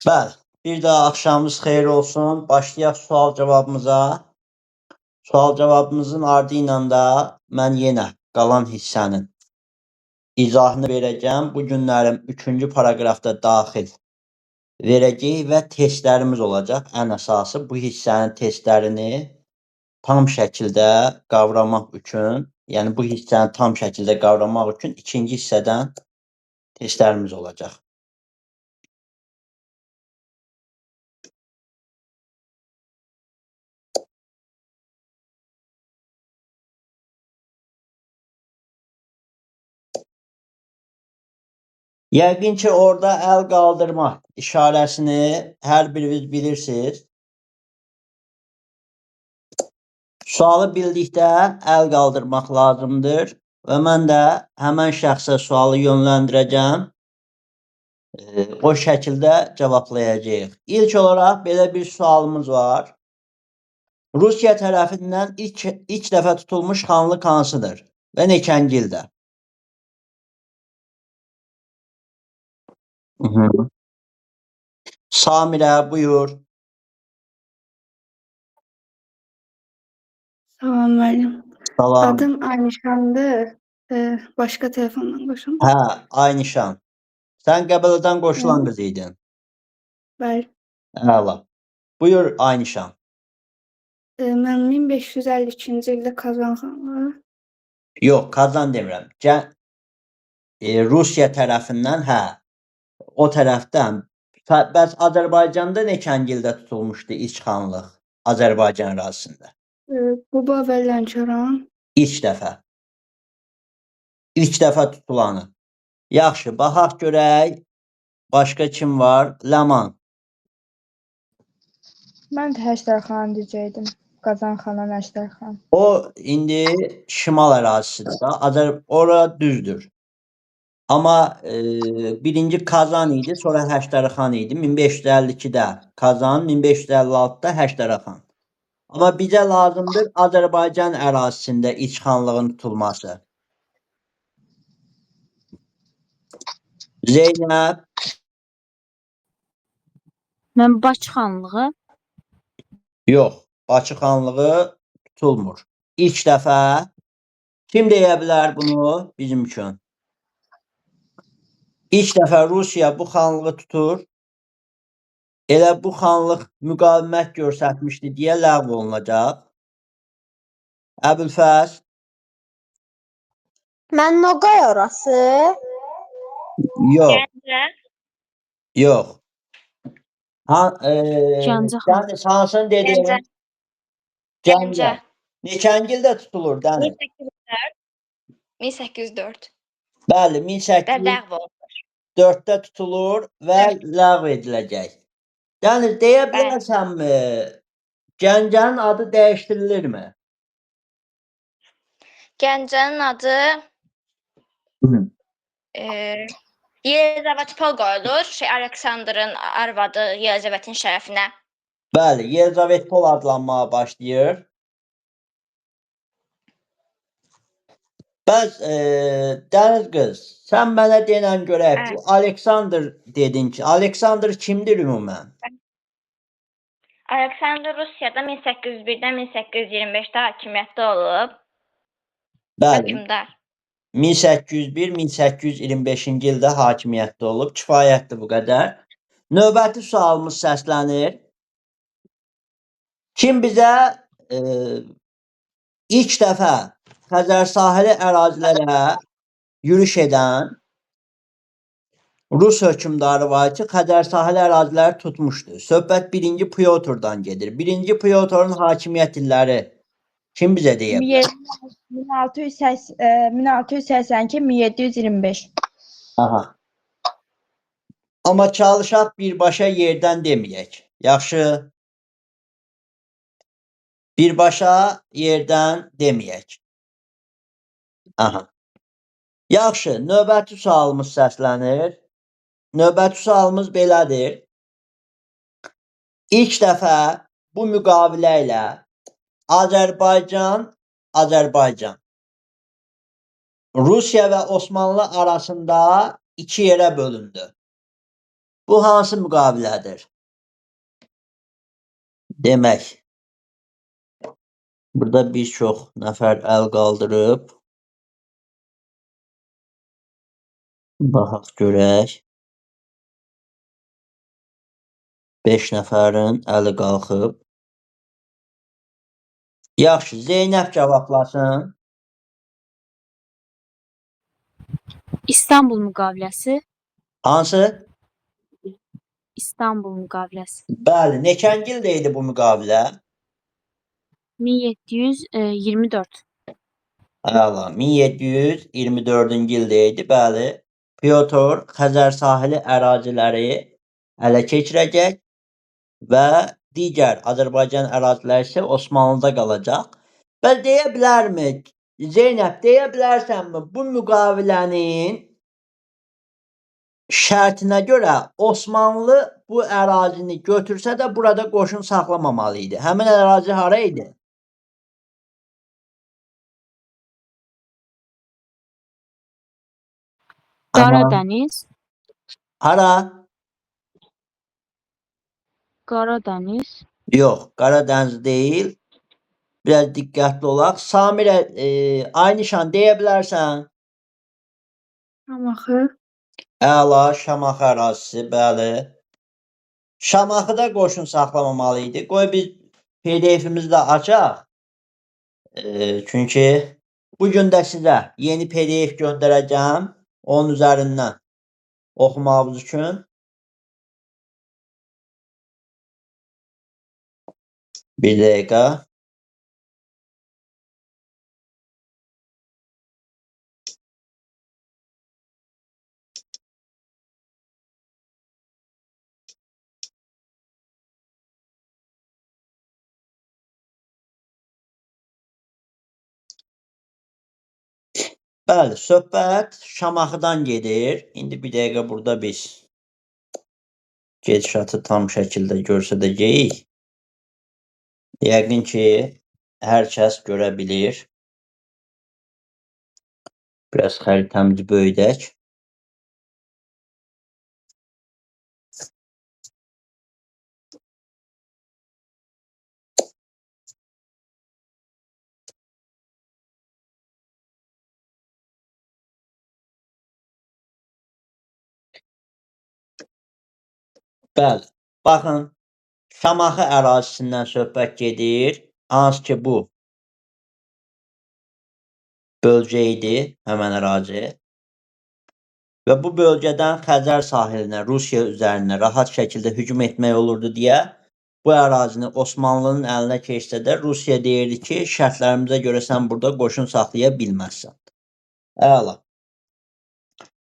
Bəli, bir daha axşamınız xeyir olsun. Başlayaq sual cavabımıza. Sual cavabımızın ardı ilə də mən yenə qalan hissənin izahını verəcəm. Bu günlərim 3-cü paraqrafda daxil verəcəyik və testlərimiz olacaq. Ən əsası bu hissənin testlərini tam şəkildə qavramaq üçün, yəni bu hissəni tam şəkildə qavramaq üçün ikinci hissədən testlərimiz olacaq. Yəqin ki, orada əl qaldırma işarəsini hər biriniz bilirsiniz. Sualı bildikdə əl qaldırmaq lazımdır və mən də həmən şəxsə sualı yönləndirəcəm. O şəkildə cavablayacağıq. İlk olaraq belə bir sualımız var. Rusiya tərəfindən ilk dəfə tutulmuş xanlıq hansıdır və neçənci ildə? Samirə, buyur. Salam müəllim. Salam. Adım Aynişandır. Başqa telefondan qoşulmuşam. Hə, Aynişan. Sən Qəbələdən qoşulan qız idin. Bəli. Əla. Buyur Aynişan. Mən 1552-ci ildə Kazan xanlığı. Yox, Kazan demirəm. Rusiya tərəfindən, hə, o tərəfdən. Bəs Azərbaycanda neçənci ildə tutulmuşdu ilk xanlıq Azərbaycan ərazisində? Quba və Lənkəran. İlk dəfə. İlk dəfə tutulanı. Yaxşı, baxaq görək. Başqa kim var? Ləman. Mən də Həştərxan deyəcəkdim. Qazan xanın Həştərxan. O indi şimal ərazisidir. Ora düzdür. Amma birinci Kazan idi, sonra Həştərxan idi. 1552-də Kazan, 1556-da Həştərxan. Amma bizə lazımdır Azərbaycan ərazisində ilk xanlığın tutulması. Zeynəb. Mən Bakı xanlığı. Yox, Bakı xanlığı tutulmur. İlk dəfə kim deyə bilər bunu bizim üçün? İlk dəfə Rusiya bu xanlığı tutur. Elə bu xanlıq müqavimət göstərmişdi deyə ləğv olunacaq. Əbülfəz. Mən Noqay orası. Yox. Yox. Gəncə xan. Dəniz hansını dedin? Gəncə. Neçənci ildə tutulur Dəniz? 1804. Bəli, 1804-də tutulur və ləğv ediləcək. Dəniz, deyə bilərsənmi, Gəncənin adı dəyişdirilirmi? Gəncənin adı Yelizavetpol qoyulur. Aleksandrın arvadı Yelizavetin şərəfinə. Bəli, Yelizavetpol adlanmağa başlayır. Bəs Dəniz qız, sən mənə denən görək, bu Aleksandr dedin ki, Aleksandr kimdir ümumən? Aleksandr Rusiyada 1801-dən 1825-də hakimiyyətdə olub. Bəli. Hökmdar. 1801-1825-ci ildə hakimiyyətdə olub. Kifayətdir bu qədər. Növbəti sualımız səslənir. Kim bizə ilk dəfə Xəzər sahili ərazilərə yürüş edən Rus hökmdarı var ki, Xəzər sahili əraziləri tutmuşdu. Söhbət 1-ci Pyotrdan gedir. 1-ci Pyotrun hakimiyyət illəri kim bizə deyə bilər? 1682-1725. Aha. Amma çalışaq birbaşa yerdən deməyək. Yaxşı. Birbaşa yerdən deməyək. Aha. Yaxşı, növbəti sualımız səslənir. Növbəti sualımız belədir. İlk dəfə bu müqavilə ilə Azərbaycan Rusiya və Osmanlı arasında iki yerə bölündü. Bu hansı müqavilədir? Demək, burada bir çox nəfər əl qaldırıb. Baxaq görək. 5 nəfərin əli qalxıb. Yaxşı, Zeynəb cavablasın. İstanbul müqaviləsi. Hansı? İstanbul müqaviləsi. Bəli, neçənci ildə idi bu müqavilə? 1724. Əla, 1724-cü ildə idi, bəli. Pyotr Xəzər sahili əraziləri ələ keçirəcək və digər Azərbaycan əraziləri isə Osmanlıda qalacaq. Və deyə bilərmi, Zeynəb, deyə bilərsənmi, bu müqavilənin şərtinə görə Osmanlı bu ərazini götürsə də burada qoşun saxlamamalı idi. Həmin ərazi hara idi? Qaradəniz. Hara? Qaradəniz. Yox, Qaradəniz deyil. Biraz diqqətli olaq. Samirə, Aynişan deyə bilərsən? Şamaxı. Əla, Şamaxı ərazisi, bəli. Şamaxıda qoşun saxlamamalı idi. Qoy biz PDF-imizi də açaq. Çünki bu gün də sizə yeni PDF göndərəcəm. Onun üzərindən oxumağınız üçün. Bir dəqiqə. Bəli, söhbət Şamaxıdan gedir. İndi bir dəqiqə burada biz gedişatı tam şəkildə göstərəcəyik. Yəqin ki, hər kəs görə bilir. Biraz xəritəmizi böyüdək. Bəli, baxın, Şamaxı ərazisindən söhbət gedir. Hansı ki, bu bölgə idi, həmən ərazi. Və bu bölgədən Xəzər sahilinə, Rusiya üzərinə rahat şəkildə hücum etmək olurdu deyə bu ərazini Osmanlının əlinə keçsə də Rusiya deyirdi ki, şərtlərimizə görə sən burada qoşun saxlaya bilməzsən. Əla.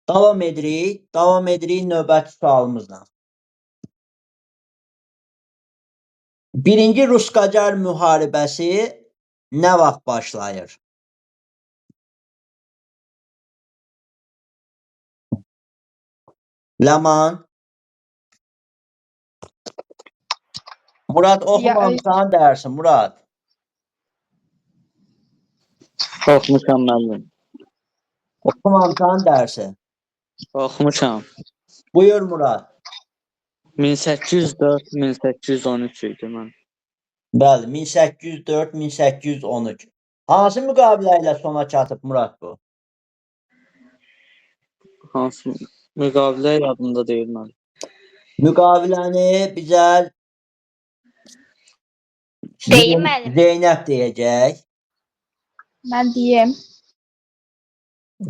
Davam edirik növbəti sualımızla. Birinci Rus-Qacar müharibəsi nə vaxt başlayır? Ləman. Murad, oxumamısan dərsin, Murad. Oxumuşam müəllim. Oxumamısan dərsi. Oxumuşam. Buyur, Murad. 1804-1813 idi mən. Bəli, 1804-1813. Hansı müqavilə ilə sona çatıb, Murad, bu? Hansı müqavilə yadımda deyil mənim. Müqaviləni bizə Deyim müəllim. Zeynəb deyəcək. Mən deyim.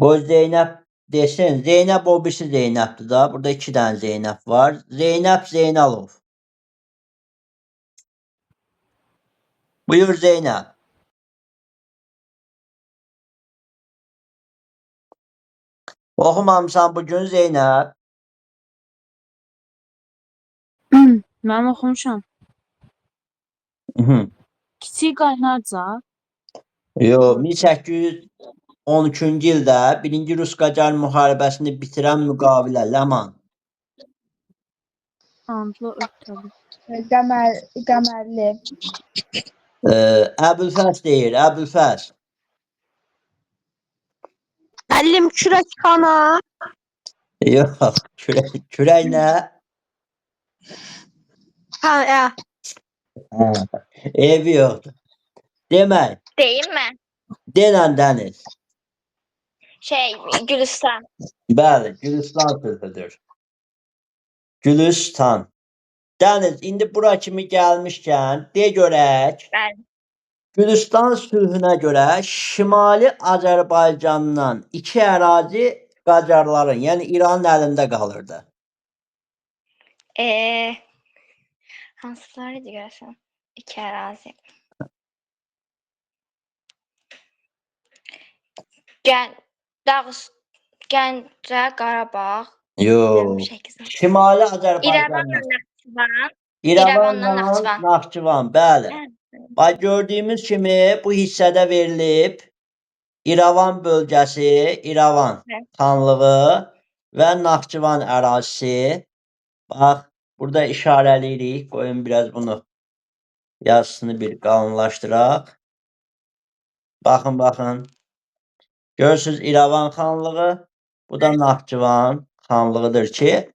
Qoy Zeynəb desin. Zeynəb o birisi Zeynəbdir da. Burada 2 dənə Zeynəb var. Zeynəb Zeynalov. Buyur Zeynəb. Oxumamısan bugün Zeynəb? Mən oxumuşam. Kiçik Qaynarca. Yox, 1813-cü ildə 1-ci Rus-Qacar müharibəsini bitirən müqavilə Ləman. Andlı ötürü. Qəmərli. Əbülfəs deyir, Əbülfəs. Müəllim kürək xana. Yox, kürək nə? Ha, ya. Hə. Evi yoxdur. Demək, Değil mi? denən dəniz. Gülüstan. Bəli, Gülüstan sülhüdür. Gülüstan. Dəniz, indi bura kimi gəlmişkən, de görək. Bəli. Gülüstan sülhünə görə Şimali Azərbaycandan 2 ərazi Qacarların, yəni İranın əlində qalırdı. Hansılarıydı görəsən? 2 ərazi. Gəncə, Qarabağ. Yox. 8. Şimali İrəvanla Azərbaycandan. Naxçıvan. İrəvanla Naxçıvan. Naxçıvan, bəli. Bax gördüyümüz kimi bu hissədə verilib İrəvan bölgəsi, İrəvan Evet. xanlığı və Naxçıvan ərazisi. Bax, burada işarələyirik. Qoyun biraz bunu yazısını bir qalınlaşdıraq. Baxın, baxın. Görürsünüz İrəvan xanlığı, bu da Naxçıvan xanlığıdır ki,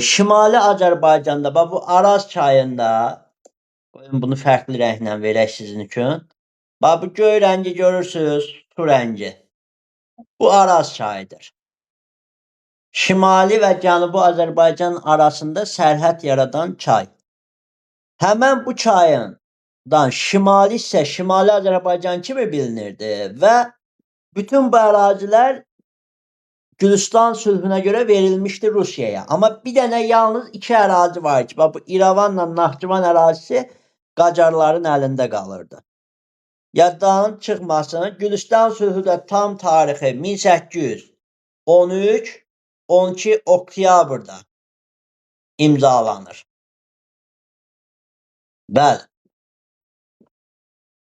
Şimali Azərbaycanda, bax bu Araz çayında, qoyun bunu fərqli rənglə verək sizin üçün. Bax bu göy rəngi görürsünüz, su rəngi. Bu Araz çayıdır. Şimali və Cənubi Azərbaycan arasında sərhəd yaradan çay. Həmən bu çayından şimali isə Şimali Azərbaycan kimi bilinirdi və bütün bu ərazilər Gülüstan sülhünə görə verilmişdi Rusiyaya. Amma bir dənə yalnız 2 ərazi var ki, bax bu İrəvanla Naxçıvan ərazisi Qacarların əlində qalırdı. Yaddan çıxmasın, Gülüstan sülhü də tam tarixi 1813 12 oktyabrda imzalanır. Bəli.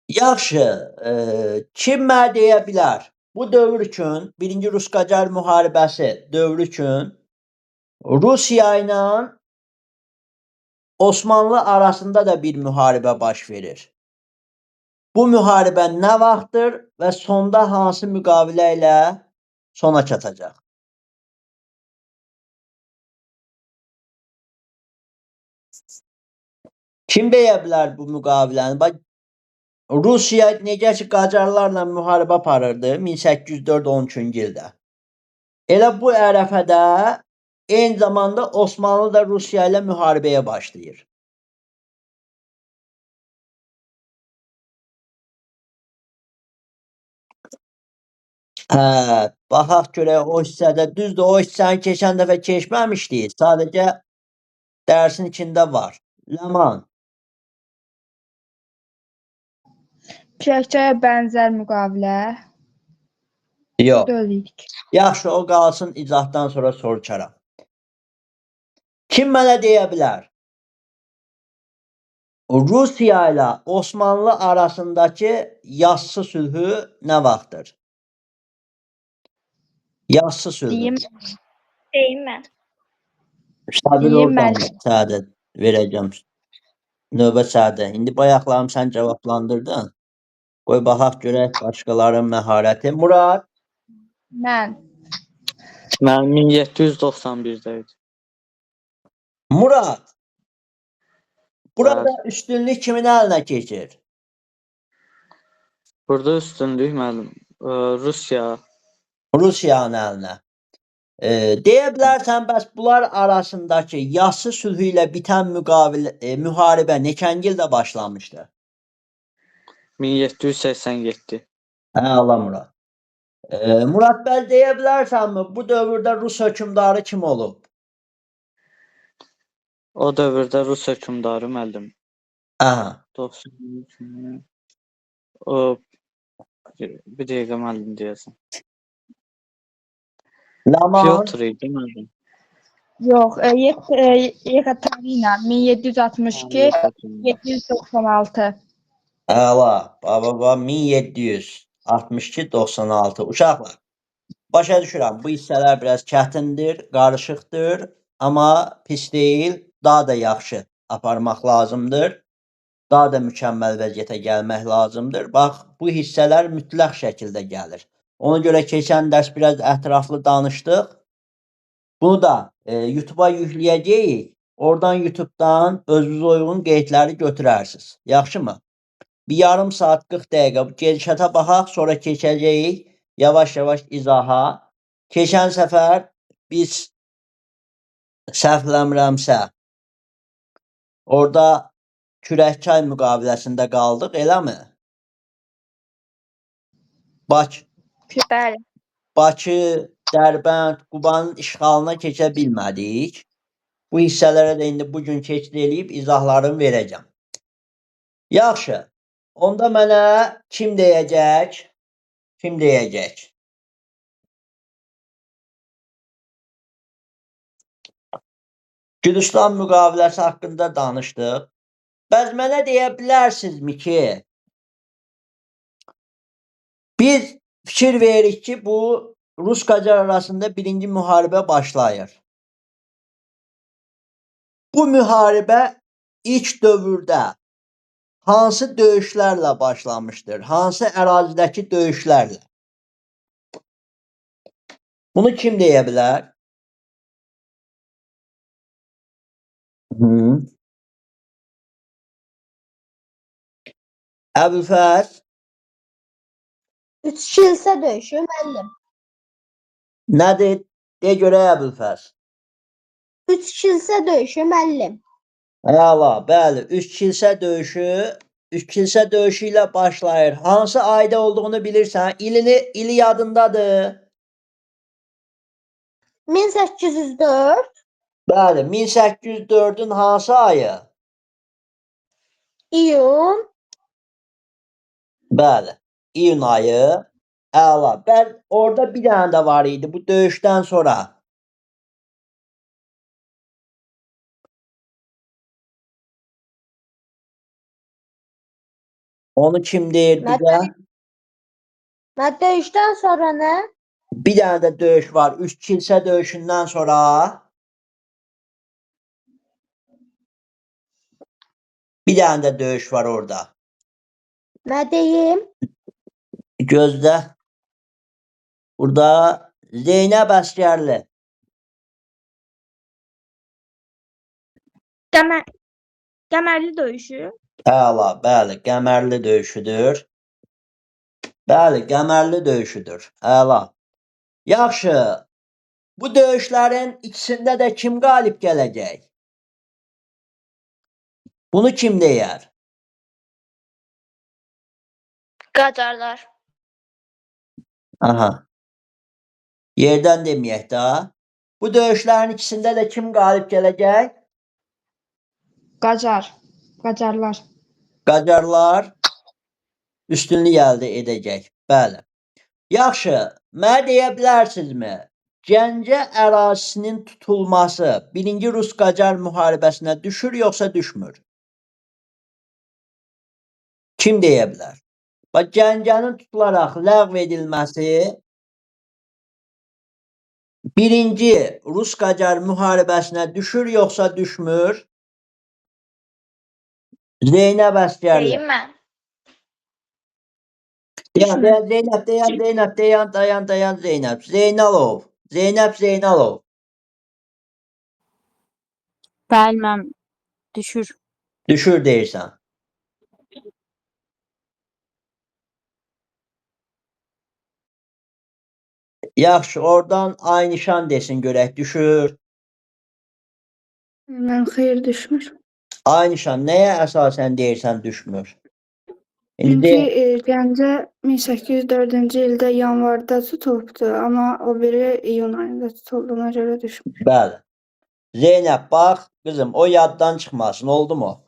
Yaxşı, kim mənə deyə bilər? Bu dövr üçün, 1-ci Rus-Qacar müharibəsi dövrü üçün Rusiya ilə Osmanlı arasında da bir müharibə baş verir. Bu müharibə nə vaxtdır və sonda hansı müqavilə ilə sona çatacaq? Kim deyə bilər bu müqaviləni? Bax, Rusiya necə ki Qacarlarla müharibə aparırdı 1804-13-cü ildə. Elə bu ərəfədə eyni zamanda Osmanlı da Rusiya ilə müharibəyə başlayır. Baxaq görək o hissədə, düzdür, o hissəni keçən dəfə keçməmişdik, sadəcə dərsin içində var. Ləman. Çəkçəyə bənzər müqavilə. Yox. Döydük. Yaxşı, o qalsın, izahdan sonra soruşaram. Kim mənə deyə bilər? Rusiya ilə Osmanlı arasındakı yassı sülhü nə vaxtdır? Yassı sülhü. Deyim, Deyim mən. Sabir deyim oradan mən. səadət verəcəm. Növbə səadə. İndi bayaqlarım sən cavablandırdın. Qoy baxaq görək başqalarının məharəti. Murad. Mən. Mənim 1791-də idi. Murad. Burada üstünlük kimin əlinə keçir? Burada üstünlük müəllim Rusiya. Rusiyanın əlinə. Deyə bilərsən, bəs bunlar arasındakı yassı sülhü ilə bitən müharibə neçənci ildə başlamışdı? 1787. Allah Murad. Murad bəy deyə bilərsənmi, bu dövrdə Rus hökmdarı kim olub? O dövrdə Rus hökmdarı müəllim. Aha. 93. O bir dəqiqə müəllim deyəsən. Ləman. Pyotr idi müəllim. Yox, Yekaterina 1762 796. Əla, baba 1762-96. Uşaqlar, başa düşürəm, bu hissələr biraz çətindir, qarışıqdır, amma pis deyil, daha da yaxşı aparmaq lazımdır, daha da mükəmməl vəziyyətə gəlmək lazımdır. Bax, bu hissələr mütləq şəkildə gəlir. Ona görə keçən dərs biraz ətraflı danışdıq. Bunu da YouTube-a yükləyəcəyik. oradan YouTube'dan özünüzə uyğun qeydləri götürərsiniz. Yaxşımı? Bir yarım saat 40 dəqiqə bu gedişata baxaq, sonra keçəcəyik yavaş-yavaş izaha. Keçən səfər biz səhvləmirəmsə orada Kürəkçay müqaviləsində qaldıq, eləmi? Bəli. Bakı, Dərbənd, Qubanın işğalına keçə bilmədik. Bu hissələrə də indi bugün keçid eləyib izahlarını verəcəm. Yaxşı. Onda mənə kim deyəcək? Kim deyəcək? Gürcüstan müqaviləsi haqqında danışdıq. Bəs mənə deyə bilərsinizmi ki, biz fikir veririk ki, bu Rus-Qacar arasında birinci müharibə başlayır. Bu müharibə ilk dövrdə hansı döyüşlərlə başlamışdır? Hansı ərazidəki döyüşlərlə? Bunu kim deyə bilər? Əbülfəz? Üç kilsə döyüşü müəllim. Nədir? De görək Əbülfəz. Üç kilsə döyüşü müəllim. Əla, bəli. Üç kilsə döyüşü ilə başlayır. Hansı ayda olduğunu bilirsən? İli yadındadır. 1804 Bəli, 1804-ün hansı ayı? iyun Bəli, iyun ayı. Əla. Orada bir dənə də var idi bu döyüşdən sonra. Onu kim deyir bizə? döyüşdən sonra nə? Bir dənə də döyüş var. Üç kilsə döyüşündən sonra. Bir dənə də döyüş var orada. Nə deyim? Gözlə. Burada Zeynəb Əsgərli. Qəmərli döyüşü. Əla, bəli, Qəmərli döyüşüdür. Bəli, Qəmərli döyüşüdür. Əla. Yaxşı. Bu döyüşlərin ikisində də kim qalib gələcək? Bunu kim deyər? Qacarlar. Aha. Yerdən deməyək də. Bu döyüşlərin ikisində də kim qalib gələcək? Qacarlar. Qacarlar üstünlük əldə edəcək. Bəli. Yaxşı, mənə deyə bilərsinizmi? Gəncə ərazisinin tutulması 1-ci Rus-Qacar müharibəsinə düşür yoxsa düşmür? Kim deyə bilər? Bax, Gəncənin tutularaq ləğv edilməsi 1-ci Rus-Qacar müharibəsinə düşür yoxsa düşmür? Zeynəb Əsgərli. Deyim mən. Dayan Zeynəb. Zeynalov. Zeynalov. Bəli, mən düşür. Düşür deyirsən. Yaxşı, oradan ay nişan desin görək. Düşür. Mən xeyir düşmür. Ay nişan nəyə əsasən deyirsən düşmür? Çünki Gəncə 1804-cü ildə yanvarda tutulubdu, amma o biri iyun ayında tutulduğuna görə düşmür. Bəli. Zeynəb, bax, qızım, o yaddan çıxmasın, oldu mu?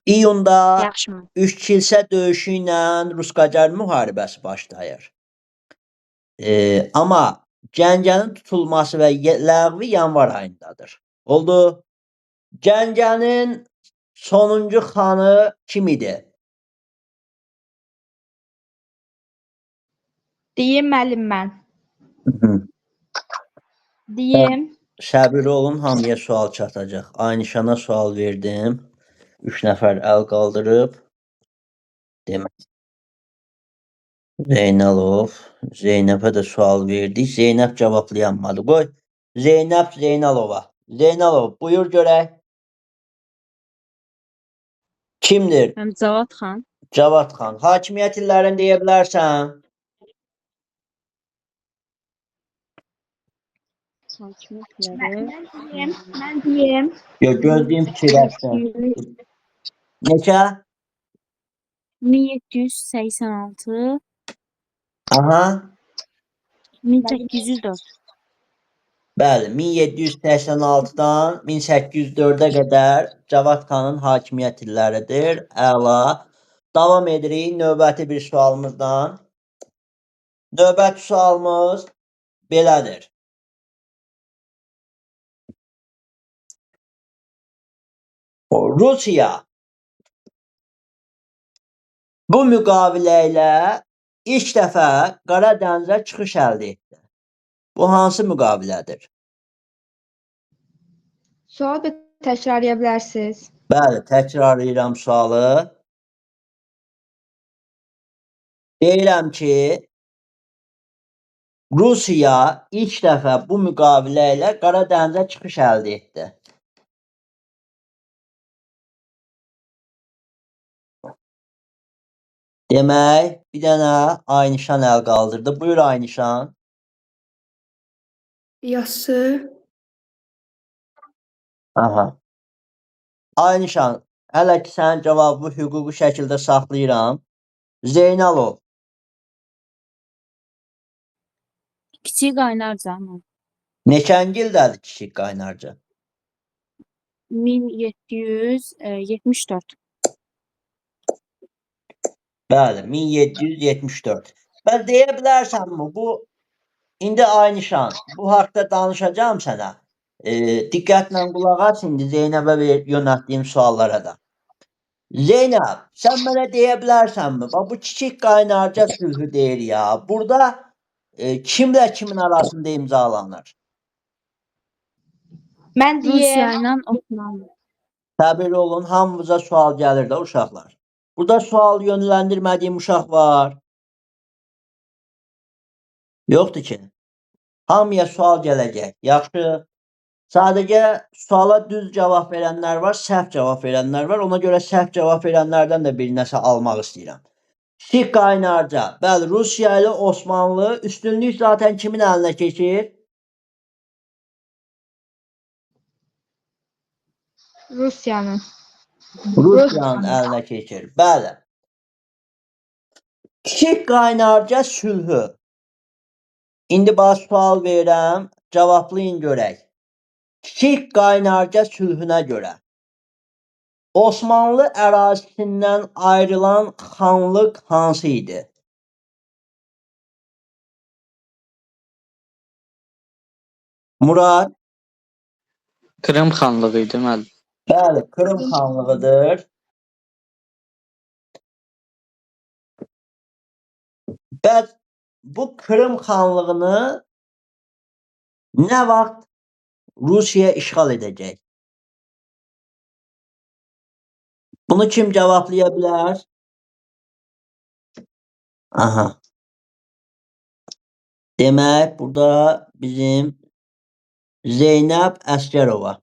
İyunda Yaxşımı? üç kilsə döyüşü ilə Rus-Qacar müharibəsi başlayır. Amma Gəncənin tutulması və ləğvi yanvar ayındadır. Oldu. Gəncənin sonuncu xanı kim idi? Deyim müəllim mən. Deyim. Səbirli olun, hamıya sual çatacaq. Aynişana sual verdim. 3 nəfər əl qaldırıb. Demək. Zeynalov. Zeynəbə də sual verdik. Zeynəb cavablayanmadı. Qoy. Zeynalova. Zeynalov, buyur görək. Kimdir? Cavad xan. Cavad xan. Hakimiyyət illərini deyə bilərsən? Hakimiyyətləri. Mən deyim. Yox, gözləyim fikirləşsin. Neçə? 1786, Aha. 1804. Bəli, 1786-dan 1804-ə qədər Cavad xanın hakimiyyət illəridir. Əla. Davam edirik növbəti bir sualımızdan. Növbəti sualımız belədir. Rusiya bu müqavilə ilə ilk dəfə Qara dənizə çıxış əldə etdi. Bu hansı müqavilədir? Sual bir təkrarlaya bilərsiniz? Bəli, təkrarlayıram sualı. Deyirəm ki, Rusiya ilk dəfə bu müqavilə ilə Qara dənizə çıxış əldə etdi. Demək, bir dənə Aynişan əl qaldırdı. Buyur Aynişan. Yassı. Aha. Aynişan, hələ ki sənin cavabı hüquqi şəkildə saxlayıram. Zeynalov, Kiçik Qaynarca mı? neçənci ildədir Kiçik Qaynarca? 1774. Bəli, 1774. Bəs deyə bilərsənmi bu indi Aynişan, bu haqda danışacağam sənə. Diqqətlə qulaq as indi Zeynəbə yönəltdiyim suallara da. Zeynəb, sən mənə deyə bilərsənmi? Bax bu Kiçik Qaynarca sülhü deyir ya. Burada kimlə kimin arasında imzalanır? Mən Rusiya deyim. ilə Osmanlı. Təbir olun, hamımıza sual gəlir də uşaqlar. Burada sual yönləndirmədiyim uşaq var. Yoxdur ki. Hamıya sual gələcək. Yaxşı. Sadəcə suala düz cavab verənlər var, səhv cavab verənlər var. Ona görə səhv cavab verənlərdən də bir nəsə almaq istəyirəm. Kiçik Qaynarca. Bəli, Rusiya ilə Osmanlı. Üstünlük zaten kimin əlinə keçir? Rusiyanın. Rusiyanın əlinə keçir. Bəli. Kiçik Qaynarca sülhü. İndi bax sual verirəm. Cavablayın görək. Kiçik Qaynarca sülhünə görə Osmanlı ərazisindən ayrılan xanlıq hansı idi? Murad? Krım xanlığı idi müəllim. Bəli, Krım xanlığıdır. Bəs bu Krım xanlığını nə vaxt Rusiya işğal edəcək? Bunu kim cevaplaya bilər? Aha. Demək, burada bizim Zeynəb Əsgərova.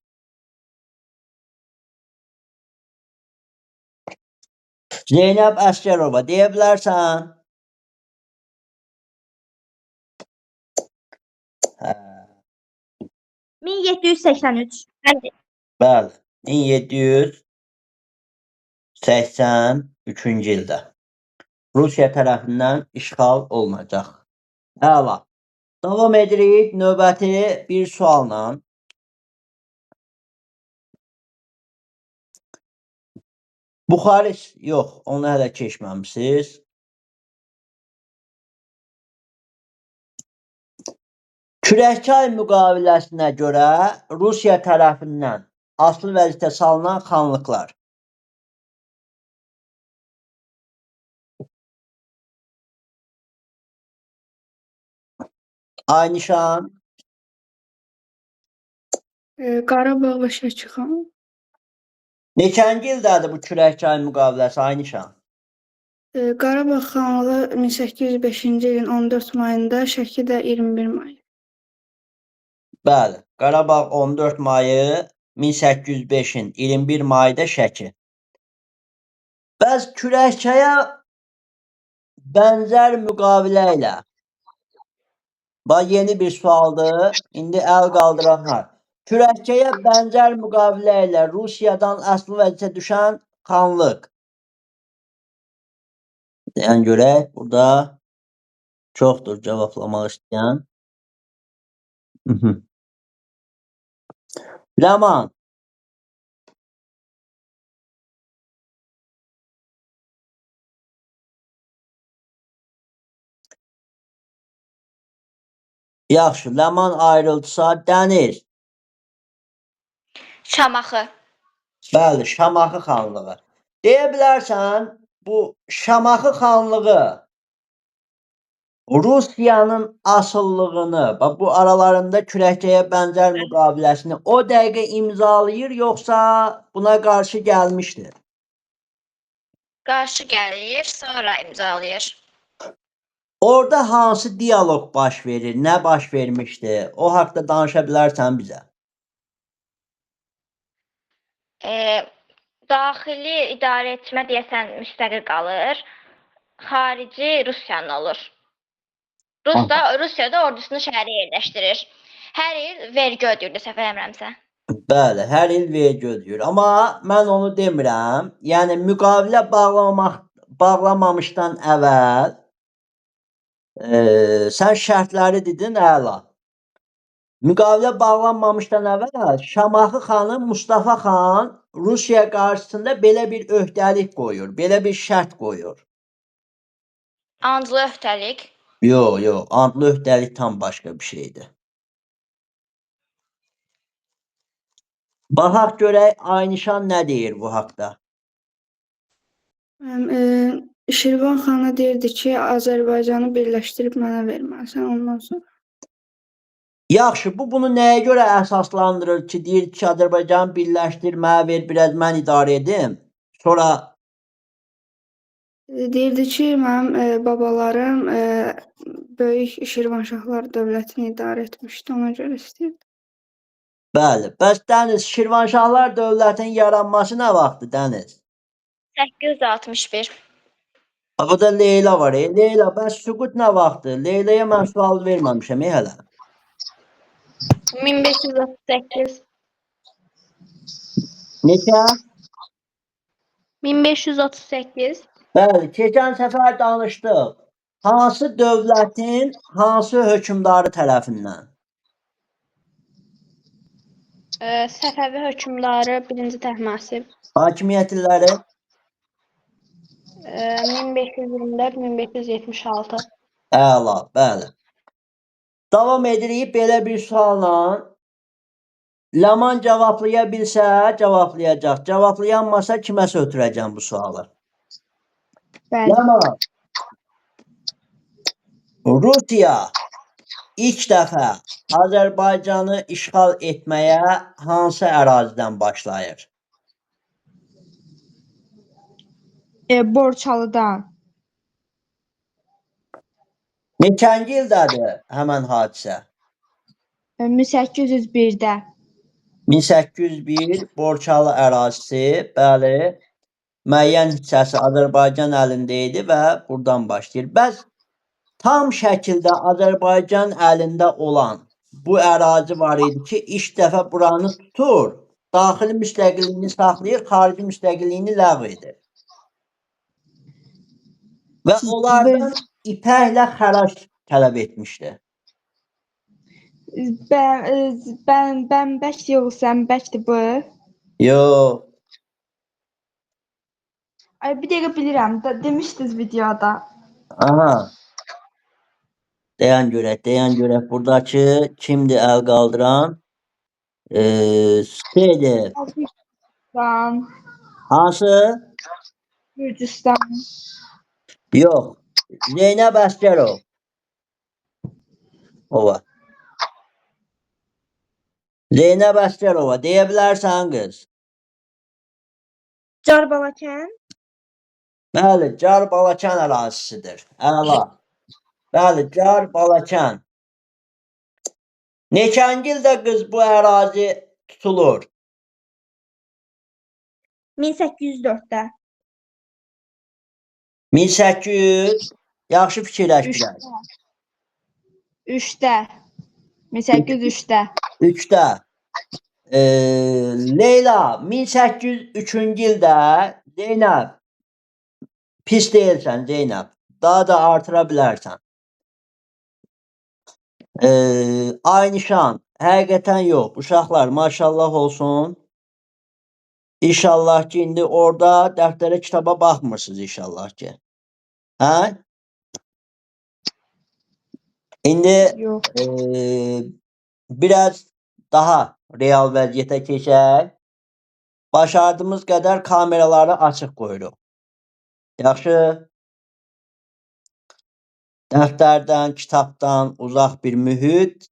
Zeynəb Əsgərova, deyə bilərsən? Hə, 1783. bəli, 1783-cü ildə Rusiya tərəfindən işğal olunacaq. Əla. Davam edirik növbəti bir sualla. Buxarest, yox, onu hələ keçməmişsiniz. Kürəkçay müqaviləsinə görə Rusiya tərəfindən asılı vəzifə salınan xanlıqlar. Aynişan, Qarabağ və Şəki xan. neçənci ildədir bu Kürəkçay müqaviləsi Aynişan? Qarabağ xanlığı 1805-ci ilin 14 mayında, Şəki də 21 may. Bəli, Qarabağ 14 mayı 1805-in 21 mayda Şəki. Bəs kürəkçəyə bənzər müqavilə ilə. Bax yeni bir sualdır. İndi əl qaldıranlar. Kürəkçəyə bənzər müqavilə ilə Rusiyadan əsl vəzifə düşən xanlıq. Deyən görək, burada çoxdur cavablamaq istəyən. Ləman. Yaxşı, Ləman ayrıldısa, Dəniz. Şamaxı. Bəli, Şamaxı xanlığı. Deyə bilərsən, bu Şamaxı xanlığı Rusiyanın asıllığını, bax bu aralarında kürəkçəyə bənzər müqaviləsini o dəqiqə imzalayır, yoxsa buna qarşı gəlmişdir? Qarşı gəlir, sonra imzalayır. Orada hansı diyaloq baş verir, nə baş vermişdi? O haqda danışa bilərsən bizə? Daxili idarə etmə deyəsən müstəqil qalır. Xarici Rusiyanın olur. Rusiya da ordusunu şəhərə yerləşdirir. Hər il vergi ödəyirdi, səhv eləmirəmsə. Bəli, hər il vergi ödəyir. Amma mən onu demirəm. Yəni müqavilə bağlamamışdan əvvəl sən şərtləri dedin, əla. Müqavilə bağlanmamışdan əvvəl Şamaxı xanı Mustafa xan Rusiya qarşısında belə bir öhdəlik qoyur, belə bir şərt qoyur. Andlı öhdəlik. Yox, andlı öhdəlik tam başqa bir şeydir. Baxaq görək Aynişan nə deyir bu haqda? Şirvan xanı deyirdi ki, Azərbaycanı birləşdirib mənə verməlisən ondan sonra. Yaxşı, bunu nəyə görə əsaslandırır ki, deyir ki, Azərbaycanı birləşdir, mənə ver, biraz mən idarə edim. Sonra Deyirdi ki, mənim babalarım böyük Şirvanşahlar dövlətini idarə etmişdi, ona görə istəyirdi. Bəli, bəs Dəniz, Şirvanşahlar dövlətinin yaranması nə vaxtdır, Dəniz? 861. O da Leyla var. Leyla, bəs süqut nə vaxtdır? Leylaya mən sual verməmişəm hələ. 1538. Neçə? 1538. Bəli, keçən səfər danışdıq. Hansı dövlətin hansı hökmdarı tərəfindən? Səfəvi hökmdarı 1-ci Təhmasib. Hakimiyyət illəri? 1524-1576. Əla, bəli. Davam edirik belə bir sualla. Ləman cevablaya bilsə cavablayacaq. Cavablayanmasa kiməsə ötürəcəm bu sualı. Bəli. Ləman. Rusiya ilk dəfə Azərbaycanı işğal etməyə hansı ərazidən başlayır? Borçalıdan. Neçənci ildədir həmən hadisə? 1801-də. 1801 Borçalı ərazisi, bəli, müəyyən hissəsi Azərbaycan əlində idi və buradan başlayır. Bəs tam şəkildə Azərbaycan əlində olan bu ərazi var idi ki, ilk dəfə buranı tutur, daxili müstəqilliyini saxlayır, xarici müstəqilliyini ləğv edir. Və onlardan ipəklə xərac tələb etmişdi. Bək yoxsan, bəkdir bu. Yox. Ay, bir dəqiqə bilirəm, demişdiniz videoda. Aha. Deyən görək. Buradakı kimdir əl qaldıran? Şeydir. Gürcüstan. Hansı? Gürcüstan. Yox. Zeynəb Əsgərov. Ova. Zeynəb Əsgərova. Deyə bilərsən qız? Carbalakan. Bəli, Car Balakan ərazisidir. Əla. Bəli, Car Balakan. Neçənci ildə qız bu ərazi tutulur? 1804-də. 1800. Yaxşı fikirləş biraz. 3-də. 1803-də. 3-də. Leyla 1803-cü ildə Zeynəb pis deyilsən Zeynəb. Daha da artıra bilərsən. Ay nişan həqiqətən yox. Uşaqlar maşallah olsun. İnşallah ki indi orada dəftərə kitaba baxmırsınız inşallah ki. Hə? İndi Yox. biraz daha real vəziyyətə keçək. Başardığımız qədər kameraları açıq qoyuruq. Yaxşı. Dəftərdən, kitabdan uzaq bir mühit.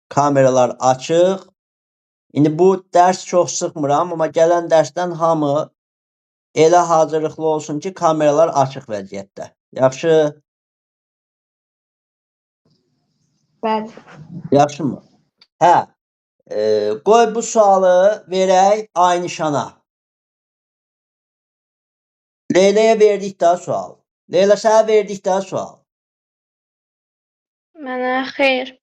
Kameralar açıq. İndi bu dərs çox sıxmıram, amma gələn dərsdən hamı elə hazırlıqlı olsun ki, kameralar açıq vəziyyətdə. Yaxşı. Bəli. Yaxşımı? Hə. Qoy bu sualı verək Aynişana. Leyla'ya verdik daha sual. Leyla sənə verdik daha sual. Mənə xeyr.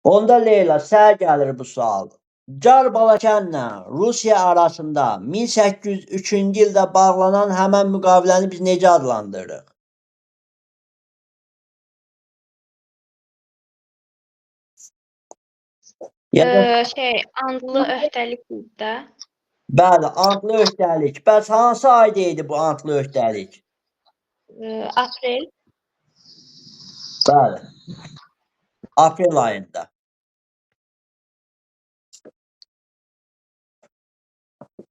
Onda Leyla sənə gəlir bu sual. Car Balakənlə Rusiya arasında 1803-cü ildə bağlanan həmən müqaviləni biz necə adlandırırıq? Andlı öhdəlik də. Bəli, antlı öhdəlik. Bəs hansı ayda idi bu antlı öhdəlik? Aprel. Bəli. Aprel ayında.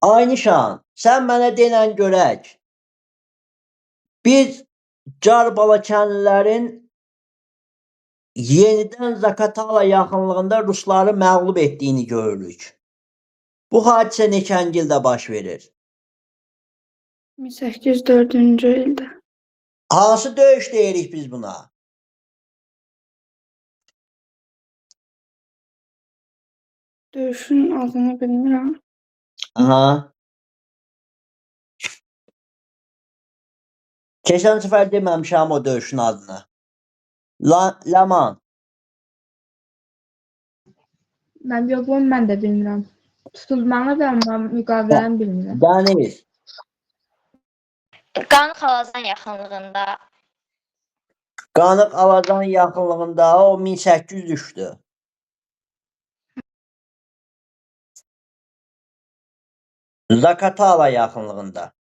Aynişan, sən mənə denən görək. Biz Car Balakənlilərin yenidən Zakatala yaxınlığında Rusları məğlub etdiyini görürük. Bu hadisə neçənci ildə baş verir? 1804-cü ildə. Hansı döyüş deyirik biz buna? Döyüşün adını bilmirəm. Aha. Keçən səfər deməmişəm o döyüşün adını. Laman. Mən də bilmirəm. Tutulmanı da amma müqaviləni bilmirəm. Dəniz. Qanıq Alazan yaxınlığında. Qanıq Alazan yaxınlığında o 1803-dür. Zakatala yaxınlığında.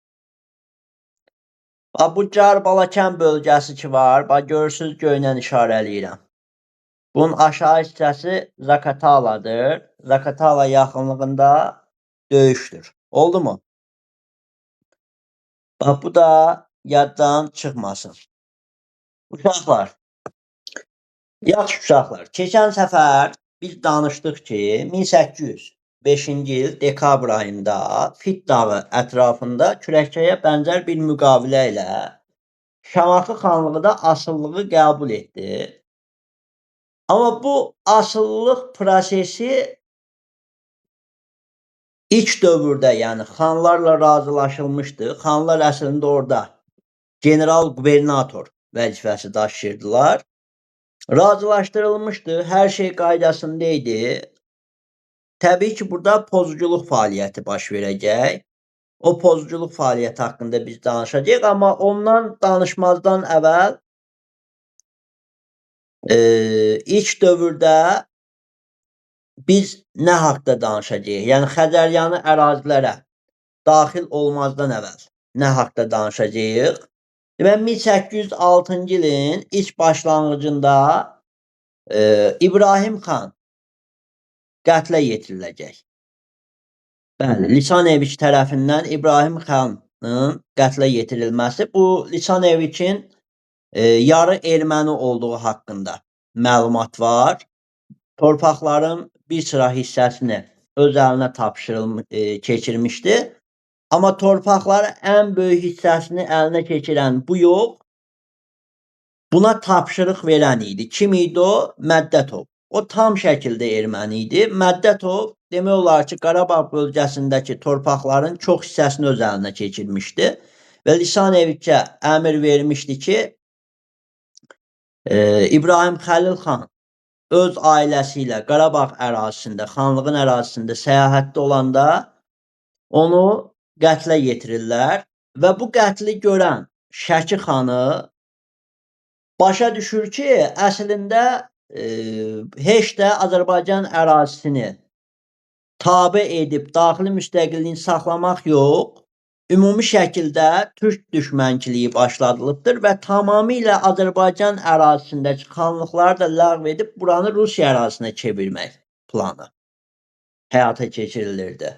Bu Car Balakən bölgəsi ki var, görürsünüz göynən işarələyirəm. Bunun aşağı hissəsi Zakataladır. Zakatala yaxınlığında döyüşdür. Oldu mu? Bu da yaddan çıxmasın. Uşaqlar. Yaxşı uşaqlar. Keçən səfər biz danışdıq ki, 1805-ci il dekabr ayında Fit dağı ətrafında kürəkçəyə bənzər bir müqavilə ilə Şamaxı xanlığı da asılılığı qəbul etdi. Amma bu asıllılıq prosesi ilk dövrdə, yəni xanlarla razılaşılmışdı. Xanlar əslində orada general qubernator vəzifəsi daşıyırdılar. Razılaşdırılmışdı, hər şey qaydasında idi. Təbii ki, burada pozuculuq fəaliyyəti baş verəcək. O pozuculuq fəaliyyəti haqqında biz danışacağıq, amma ondan danışmazdan əvvəl ilk dövrdə biz nə haqda danışacağıq? Yəni Xəzəryanı ərazilərə daxil olmazdan əvvəl nə haqda danışacağıq? Deməli 1806-cı ilin ilk başlanğıcında İbrahim xan qətlə yetiriləcək. Bəli, Lisaneviç tərəfindən İbrahim xanın qətlə yetirilməsi bu Lisaneviçin yarı erməni olduğu haqqında məlumat var. Torpaqların bir sıra hissəsini öz əlinə keçirmişdi. Amma torpaqların ən böyük hissəsini əlinə keçirən bu yox, buna tapşırıq verən idi. Kim idi o? Məddətov. o tam şəkildə erməni idi. Məddətov demək olar ki, Qarabağ bölgəsindəki torpaqların çox hissəsini öz əlinə keçirmişdi və Lisanevicə əmr vermişdi ki, İbrahim Xəlil xan öz ailəsi ilə Qarabağ ərazisində, xanlığın ərazisində səyahətdə olanda onu qətlə yetirirlər və bu qətli görən Şəki xanı başa düşür ki, əslində heç də Azərbaycan ərazisini tabe edib daxili müstəqilliyini saxlamaq yox, ümumi şəkildə türk düşmənkiliyi başladılıbdır və tamamilə Azərbaycan ərazisindəki xanlıqları da ləğv edib buranı Rusiya ərazisinə çevirmək planı həyata keçirilirdi.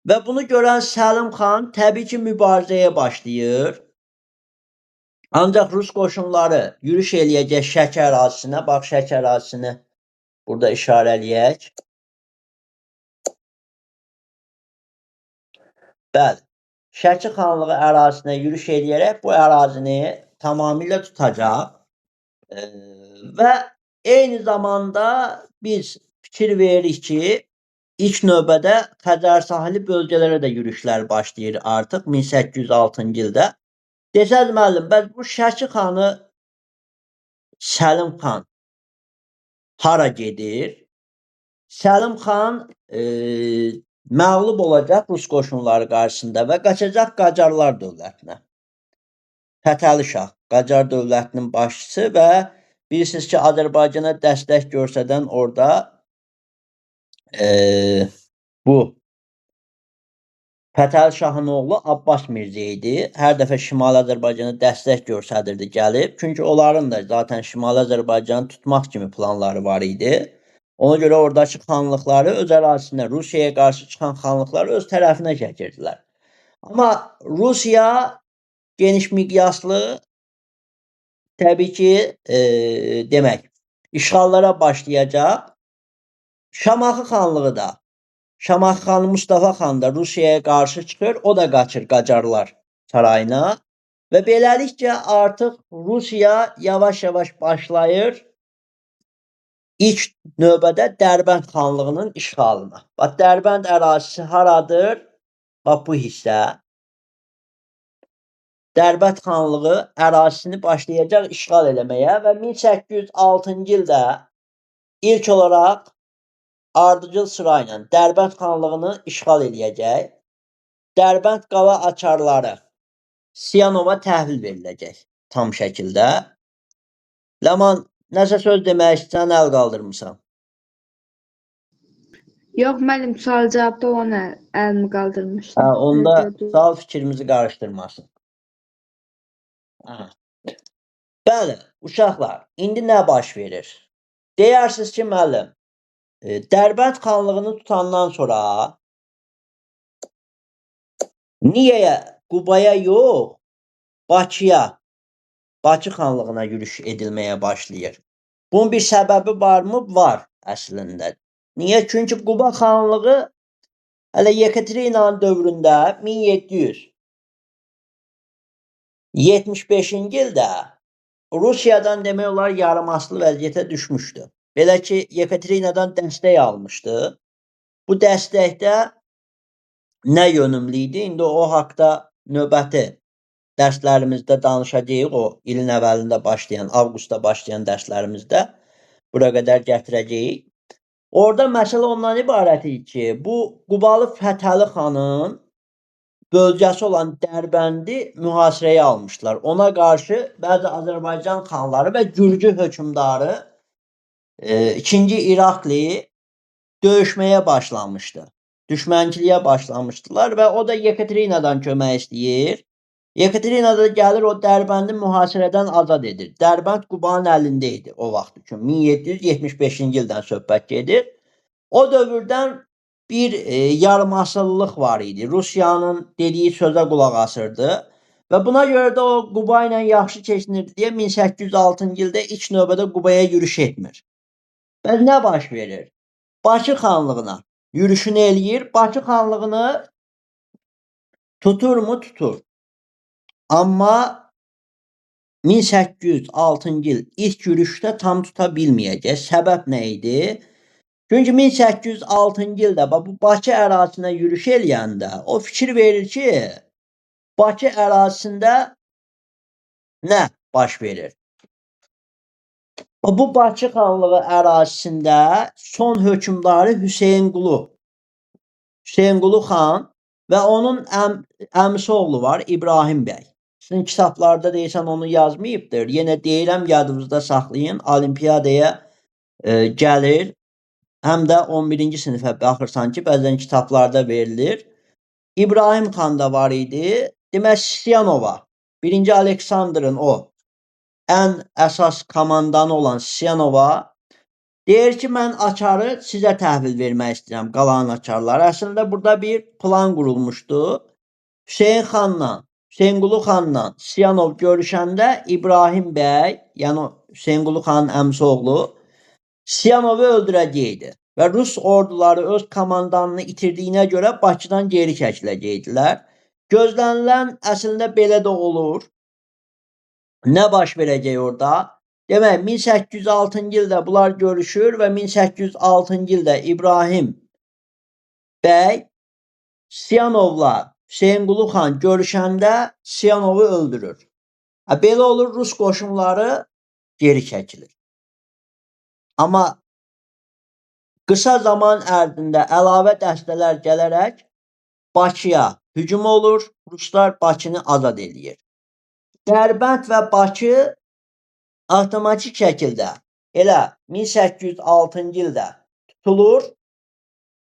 Və bunu görən Səlim xan təbii ki, mübarizəyə başlayır. Ancaq Rus qoşunları yürüş eləyəcək Şəki ərazisinə, bax Şəki ərazisini burada işarə eləyək. Bəli, Şəki xanlığı ərazisinə yürüş eləyərək bu ərazini tamamilə tutacaq və eyni zamanda biz fikir veririk ki, ilk növbədə Xəzər sahili bölgələrə də yürüşlər başlayır artıq 1806-cı ildə. Desəz müəllim, bəs bu Şəki xanı Səlim xan hara gedir? Səlim xan məğlub olacaq Rus qoşunları qarşısında və qaçacaq Qacarlar dövlətinə. Fətəli Şah, Qacar dövlətinin başçısı və bilirsiniz ki, Azərbaycana dəstək göstərən orada bu Fətəli Şahın oğlu Abbas Mirzə idi. Hər dəfə Şimali Azərbaycana dəstək göstərirdi gəlib. Çünki onların da zaten Şimali Azərbaycanı tutmaq kimi planları var idi. Ona görə oradakı xanlıqları öz ərazisində Rusiyaya qarşı çıxan xanlıqları öz tərəfinə çəkirdilər. Amma Rusiya geniş miqyaslı təbii ki, demək, işğallara başlayacaq. Şamaxı xanlığı da, Şamaxı xanı Mustafa xan da Rusiyaya qarşı çıxır, o da qaçır Qacarlar sarayına və beləliklə artıq Rusiya yavaş-yavaş başlayır ilk növbədə Dərbənd xanlığının işğalına. Bax, Dərbənd ərazisi haradır? Bax, bu hissə. Dərbənd xanlığı ərazisini başlayacaq işğal eləməyə və 1806-cı ildə ilk olaraq ardıcıl sırayla Dərbənd xanlığını işğal eləyəcək. Dərbənd qala açarları Siyanova təhvil veriləcək tam şəkildə. Ləman, nəsə söz demək istəyən əl qaldırmısan? Yox, müəllim, sual cavabda ona əlimi qaldırmışdım. Onda sağ fikrimizi qarışdırmasın. Bəli, uşaqlar, indi nə baş verir? Deyirsiniz ki, müəllim, Dərbənd xanlığını tutandan sonra niyə Qubaya yox, Bakıya, Bakı xanlığına yürüş edilməyə başlayır? Bunun bir səbəbi varmı? Var əslində. Niyə? Çünki Quba xanlığı hələ Yekaterinanın dövründə 1775-ci ildə Rusiyadan demək olar yarımasılı vəziyyətə düşmüşdü. Belə ki, Yekaterinadan dəstək almışdı. Bu dəstəkdə nə yönümlü idi? İndi o haqda növbəti dərslərimizdə danışacağıq. O ilin əvvəlində başlayan, avqustda başlayan dərslərimizdə bura qədər gətirəcəyik. Orada məsələ ondan ibarət idi ki, bu Qubalı Fətəli xanın bölgəsi olan Dərbəndi mühasirəyə almışlar. Ona qarşı bəzi Azərbaycan xanları və Gürcü hökmdarı 2-ci İraqli döyüşməyə başlamışdı. Düşmənkiliyə başlamışdılar və o da Yekaterinadan kömək istəyir. Yekaterina da gəlir o Dərbəndi mühasirədən azad edir. Dərbənd Qubanın əlində idi o vaxt üçün. 1775-ci ildən söhbət gedir. O dövrdən bir yarımasıllıq var idi. Rusiyanın dediyi sözə qulaq asırdı və buna görə də o Quba ilə yaxşı keçinirdi deyə 1806-cı ildə ilk növbədə Qubaya yürüş etmir. Və nə baş verir? Bakı xanlığına yürüşünü eləyir. Bakı xanlığını tuturmu? Tutur. Amma 1806-cı il ilk yürüşdə tam tuta bilməyəcək. Səbəb nə idi? Çünki 1806-cı ildə bu Bakı ərazisinə yürüş eləyəndə o fikir verir ki, Bakı ərazisində nə baş verir? Bu Bakı xanlığı ərazisində son hökmdarı Hüseynqulu xan və onun əmisi oğlu var İbrahim bəy. Sizin kitablarda deyəsən onu yazmayıbdır. Yenə deyirəm, yadınızda saxlayın. Olimpiyadaya gəlir. Həm də 11-ci sinifə baxırsan ki, bəzən kitablarda verilir. İbrahim xan da var idi. Demək, Sisiyanova, 1-ci Aleksandrın o ən əsas komandanı olan Sisiyanova deyir ki, mən açarı sizə təhvil vermək istəyirəm, qalan açarları. Əslində burada bir plan qurulmuşdu. Hüseynqulu xanla Siyanov görüşəndə İbrahim bəy, yəni Hüseynqulu xanın əmisi oğlu, Siyanovu öldürəcəkdi və Rus orduları öz komandanını itirdiyinə görə Bakıdan geri çəkiləcəkdilər. Gözlənilən əslində belə də olur. Nə baş verəcək orada? Demək, 1806-cı ildə bunlar görüşür və 1806-cı ildə İbrahim bəy Siyanovla Hüseynqulu xan görüşəndə Siyanovu öldürür. Belə olur, Rus qoşunları geri çəkilir. Amma qısa zaman ərzində əlavə dəstələr gələrək Bakıya hücum olur, Ruslar Bakını azad edir. Dərbənd və Bakı avtomatik şəkildə elə 1806-cı ildə tutulur.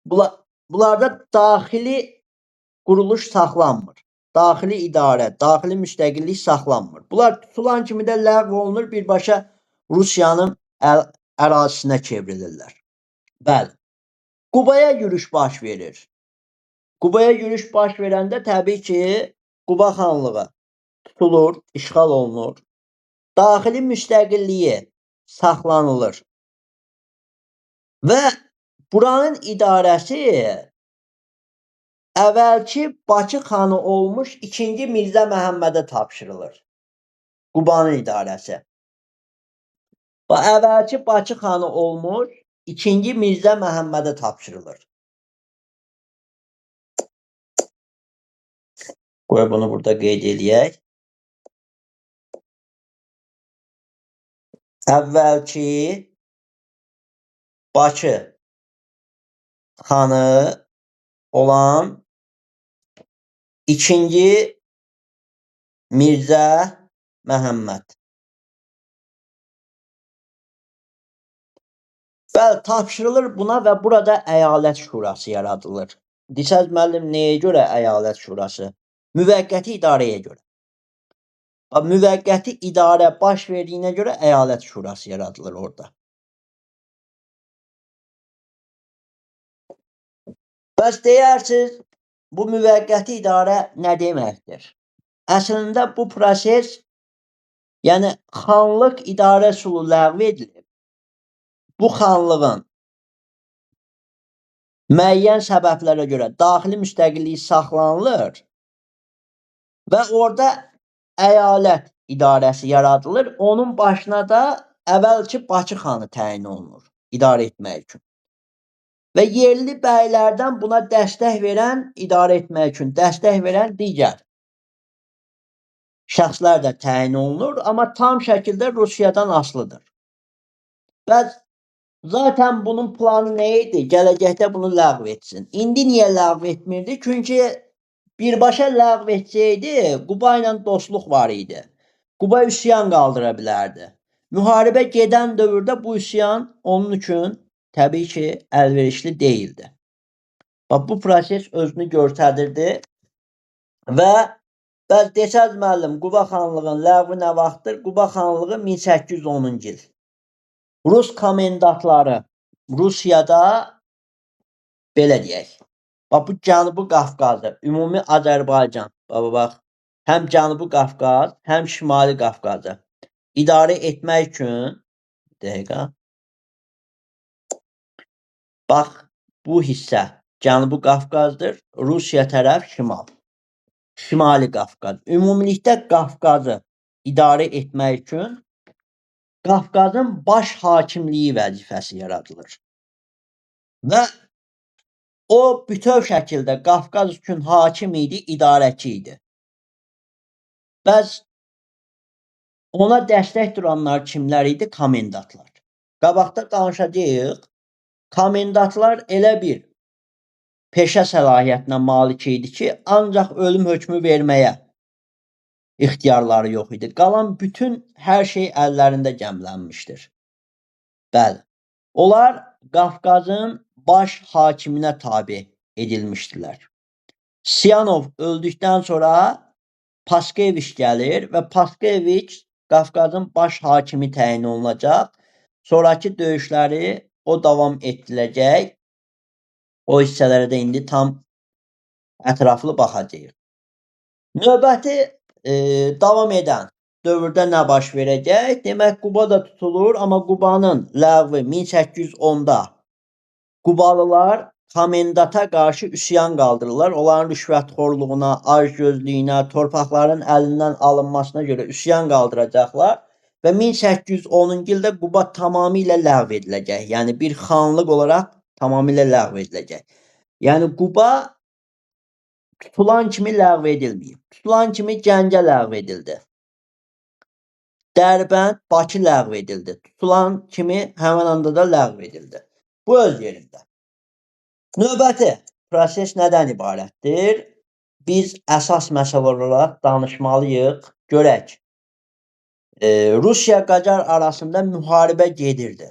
Bunlarda daxili quruluş saxlanmır. Daxili idarə, daxili müstəqillik saxlanmır. Bunlar tutulan kimi də ləğv olunur, birbaşa Rusiyanın ərazisinə çevrilirlər. Bəli. Qubaya yürüş baş verir. Qubaya yürüş baş verəndə təbii ki, Quba xanlığı tutulur, işğal olunur. Daxili müstəqilliyi saxlanılır. Və buranın idarəsi əvvəlki Bakı xanı olmuş 2-ci Mirzə Məhəmmədə tapşırılır. Qubanın idarəsi. Əvvəlki Bakı xanı olmuş 2-ci Mirzə Məhəmmədə tapşırılır. Qoy bunu burada qeyd eləyək. Əvvəlki Bakı xanı olan 2-ci Mirzə Məhəmməd. Bəli, tapşırılır buna və burada əyalət şurası yaradılır. Desəz müəllim, nəyə görə əyalət şurası? Müvəqqəti idarəyə görə. Müvəqqəti idarə baş verdiyinə görə əyalət şurası yaradılır orada. Bəs deyərsiniz, bu müvəqqəti idarə nə deməkdir? Əslində bu proses, yəni xanlıq idarə üsulu ləğv edilib. Bu xanlığın müəyyən səbəblərə görə daxili müstəqilliyi saxlanılır və orada əyalət idarəsi yaradılır. Onun başına da əvvəlki Bakı xanı təyin olunur idarə etmək üçün. Və yerli bəylərdən buna dəstək verən, idarə etmək üçün dəstək verən digər şəxslər də təyin olunur, amma tam şəkildə Rusiyadan asılıdır. Və zaten bunun planı nə idi? Gələcəkdə bunu ləğv etsin. İndi niyə ləğv etmirdi? Çünki birbaşa ləğv etsəydi, Quba ilə dostluq var idi. Quba üsyan qaldıra bilərdi. Müharibə gedən dövrdə bu üsyan onun üçün təbii ki, əlverişli deyildi. Bu proses özünü göstərirdi və desəz müəllim, Quba xanlığının ləğvi nə vaxtdır? Quba xanlığı 1810-cu il. Rus komendantları Rusiyada belə deyək. Bu Cənubi Qafqazı, ümumi Azərbaycan. Bax, həm Cənubi Qafqaz, həm Şimali Qafqazı idarə etmək üçün dəqiqə. Bax, bu hissə Cənubi Qafqazdır, Rusiya tərəf şimal. Şimali Qafqaz. Ümumilikdə Qafqazı idarə etmək üçün Qafqazın baş hakimliyi vəzifəsi yaradılır. Və o bütöv şəkildə Qafqaz üçün hakim idi, idarəçi idi. Bəs ona dəstək duranlar kimlər idi? Komendantlar. Qabaqda danışacağıq. Komendantlar elə bir peşə səlahiyyətinə malik idi ki, ancaq ölüm hökmü verməyə ixtiyarları yox idi. Qalan bütün hər şey əllərində gəmlənmişdir. Bəli. Onlar Qafqazın baş hakiminə tabe edilmişdilər. Siyanov öldükdən sonra Paskeviç gəlir və Paskeviç Qafqazın baş hakimi təyin olunacaq. Sonraki döyüşləri o davam etdirəcək. O hissələrə də indi tam ətraflı baxacağıq. Növbəti davam edən dövrdə nə baş verəcək? Demək, Quba da tutulur, amma Qubanın ləğvi 1810-da Qubalılar komendata qarşı üsyan qaldırırlar. Onların rüşvətxorluğuna, acgözlüyünə, torpaqların əlindən alınmasına görə üsyan qaldıracaqlar və 1810-cu ildə Quba tamamilə ləğv ediləcək. Yəni bir xanlıq olaraq tamamilə ləğv ediləcək. Yəni Quba tutulan kimi ləğv edilməyib. Tutulan kimi Gəncə ləğv edildi. Dərbənd, Bakı ləğv edildi. Tutulan kimi həmin anda da ləğv edildi. Bu öz yerində. Növbəti proses nədən ibarətdir? Biz əsas məsələ olaraq danışmalıyıq. Görək. Rusiya Qacar arasında müharibə gedirdi.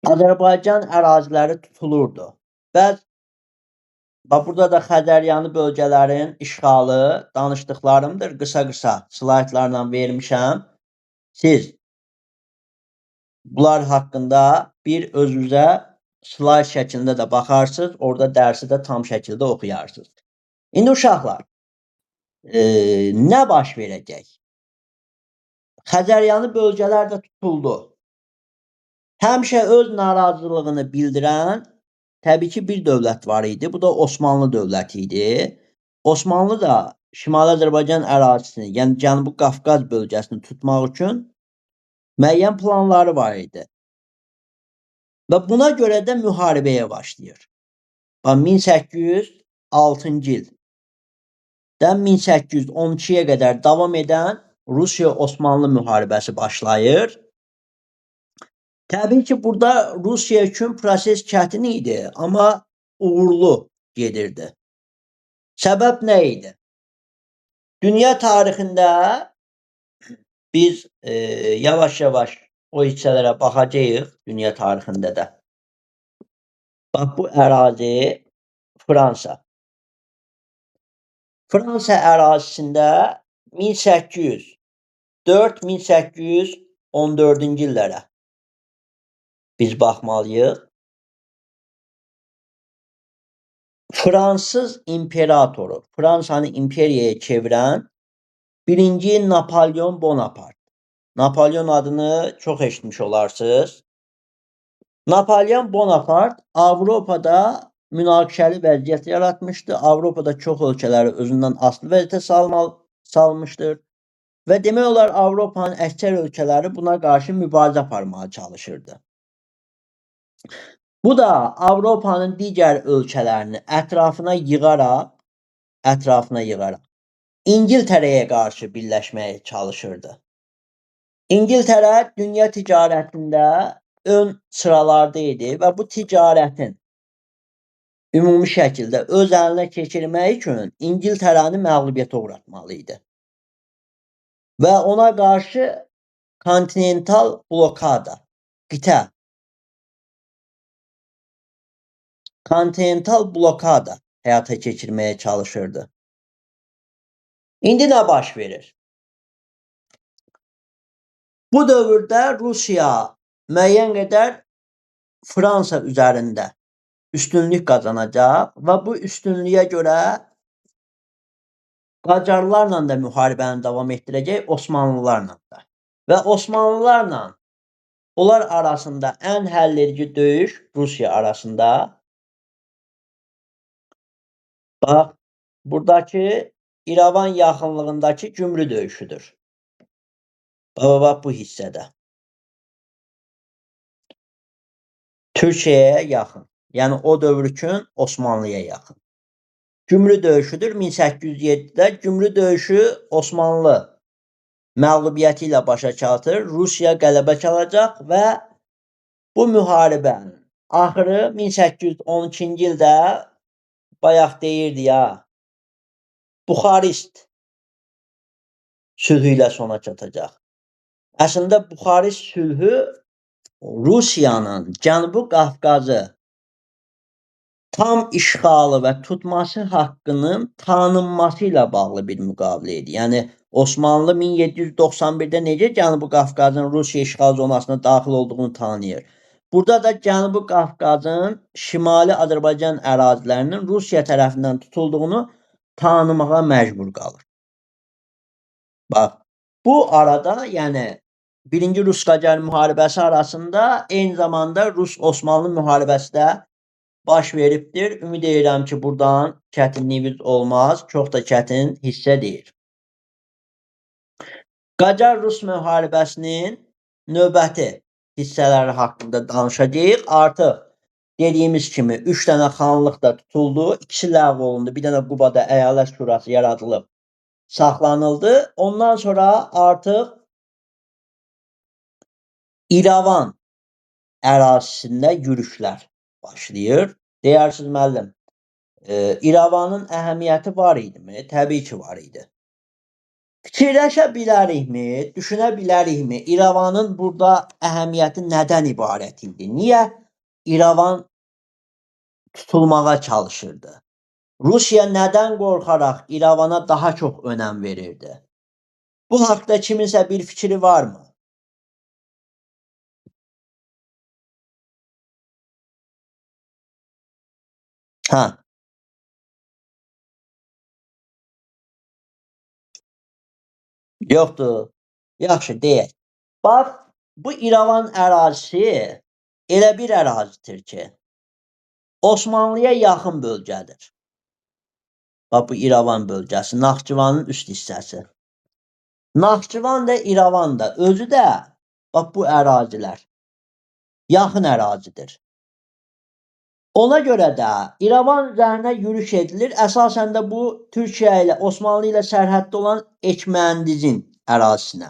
Azərbaycan əraziləri tutulurdu. Bəs burada da Xəzəryanı bölgələrin işğalı danışdıqlarımdır. Qısa-qısa slaytlarla vermişəm. Siz bunlar haqqında bir özünüzə slayt şəklində də baxarsınız. Orada dərsi də tam şəkildə oxuyarsınız. İndi uşaqlar, nə baş verəcək? Xəzəryanı bölgələr də tutuldu. Həmişə öz narazılığını bildirən təbii ki, bir dövlət var idi. Bu da Osmanlı dövləti idi. Osmanlı da Şimali Azərbaycan ərazisini, yəni Cənubi Qafqaz bölgəsini tutmaq üçün müəyyən planları var idi. Və buna görə də müharibəyə başlayır. 1806-cı ildən 1812-yə qədər davam edən Rusiya-Osmanlı müharibəsi başlayır. Təbii ki, burada Rusiya üçün proses çətin idi, amma uğurlu gedirdi. Səbəb nə idi? Dünya tarixində biz yavaş-yavaş o hissələrə baxacağıq dünya tarixində də. Bax, bu ərazi Fransa. Fransa ərazisində 1804-1814-cü illərə biz baxmalıyıq. Fransız imperatoru, Fransanı imperiyaya çevirən birinci Napolyon Bonaparte. Napolyon adını çox eşitmiş olarsınız. Napolyon Bonaparte Avropada münaqişəli vəziyyət yaratmışdı. Avropada çox ölkələri özündən asılı vəziyyətə salmışdır. Və demək olar Avropanın əksər ölkələri buna qarşı mübarizə aparmağa çalışırdı. Bu da Avropanın digər ölkələrini ətrafına yığaraq İngiltərəyə qarşı birləşməyə çalışırdı. İngiltərə dünya ticarətində ön sıralarda idi və bu ticarətin ümumi şəkildə öz əlinə keçirmək üçün İngiltərəni məğlubiyyətə uğratmalı idi. Və ona qarşı kontinental blokada, kontinental blokada həyata keçirməyə çalışırdı. İndi nə baş verir? Bu dövrdə Rusiya müəyyən qədər Fransa üzərində üstünlük qazanacaq və bu üstünlüyə görə Qacarlarla da müharibəni davam etdirəcək, Osmanlılarla da. Və Osmanlılarla onlar arasında ən həlledici döyüş Rusiya arasında. Bax, buradakı İrəvan yaxınlığındakı Gümrü döyüşüdür. Bax bu hissədə. Türkiyəyə yaxın. Yəni o dövr üçün Osmanlıya yaxın. Gümrü döyüşüdür 1807-də. Gümrü döyüşü Osmanlı məğlubiyyəti ilə başa çatır. Rusiya qələbə çalacaq və bu müharibənin axırı 1812-ci ildə bayaq deyirdi ya, Buxarest sülhü ilə sona çatacaq. Əslində Buxarest sülhü Rusiyanın Cənubi Qafqazı tam işğalı və tutması haqqının tanınması ilə bağlı bir müqavilə idi. Yəni Osmanlı 1791-də necə Cənubi Qafqazın Rusiya işğal zonasına daxil olduğunu tanıyır. Burada da Cənubi Qafqazın Şimali Azərbaycan ərazilərinin Rusiya tərəfindən tutulduğunu tanımağa məcbur qalır. Bax, bu arada, yəni Birinci Rus-Qacar müharibəsi arasında eyni zamanda Rus-Osmanlı müharibəsi də baş veribdir. Ümid edirəm ki, buradan çətinliyimiz olmaz. Çox da çətin hissə deyil. Qacar-Rus müharibəsinin növbəti hissələri haqqında danışacağıq. Artıq dediyimiz kimi 3 dənə xanlıq da tutuldu. İkisi ləğv olundu. Bir dənə Qubada əyalət şurası yaradılıb, saxlanıldı. Ondan sonra artıq İrəvan ərazisində yürüşlər başlayır. Deyirsiniz müəllim, İrəvanın əhəmiyyəti var idimi? Təbii ki, var idi. Fikirləşə bilərikmi, düşünə bilərikmi? İrəvanın burada əhəmiyyəti nədən ibarət idi? Niyə İrəvan tutulmağa çalışırdı? Rusiya nədən qorxaraq İrəvana daha çox önəm verirdi? Bu haqda kiminsə bir fikri varmı? Hə. Yoxdur. Yaxşı, deyək. Bax, bu İrəvan ərazisi elə bir ərazidir ki, Osmanlıya yaxın bölgədir. Bax, bu İrəvan bölgəsi, Naxçıvanın üst hissəsi. Naxçıvan da, İrəvan da, özü də, bax, bu ərazilər yaxın ərazidir. Ona görə də İrəvan üzərinə yürüş edilir. Əsasən də bu Türkiyə ilə, Osmanlı ilə sərhəddə olan Ekməndizin ərazisinə.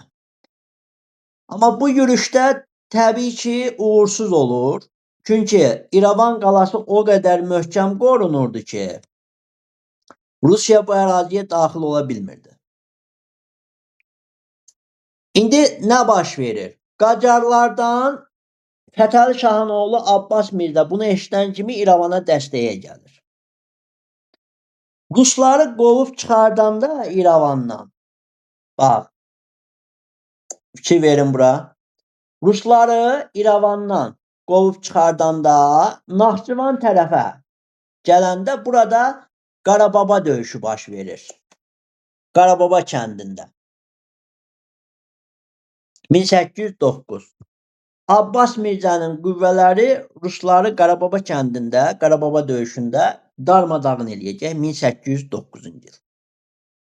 Amma bu yürüşdə təbii ki, uğursuz olur. Çünki İrəvan qalası o qədər möhkəm qorunurdu ki, Rusiya bu əraziyə daxil ola bilmirdi. İndi nə baş verir? Qacarlardan Fətəli Şahın oğlu Abbas Mirzə bunu eşidən kimi İrəvana dəstəyə gəlir. Rusları qovub çıxardanda İrəvandan, bax, fikir verin bura. Rusları İrəvandan qovub çıxardanda Naxçıvan tərəfə gələndə burada Qarababa döyüşü baş verir. Qarababa kəndində. 1809. Abbas Mirzənin qüvvələri Rusları Qarababa kəndində, Qarababa döyüşündə darmadağın eləyəcək 1809-cu il.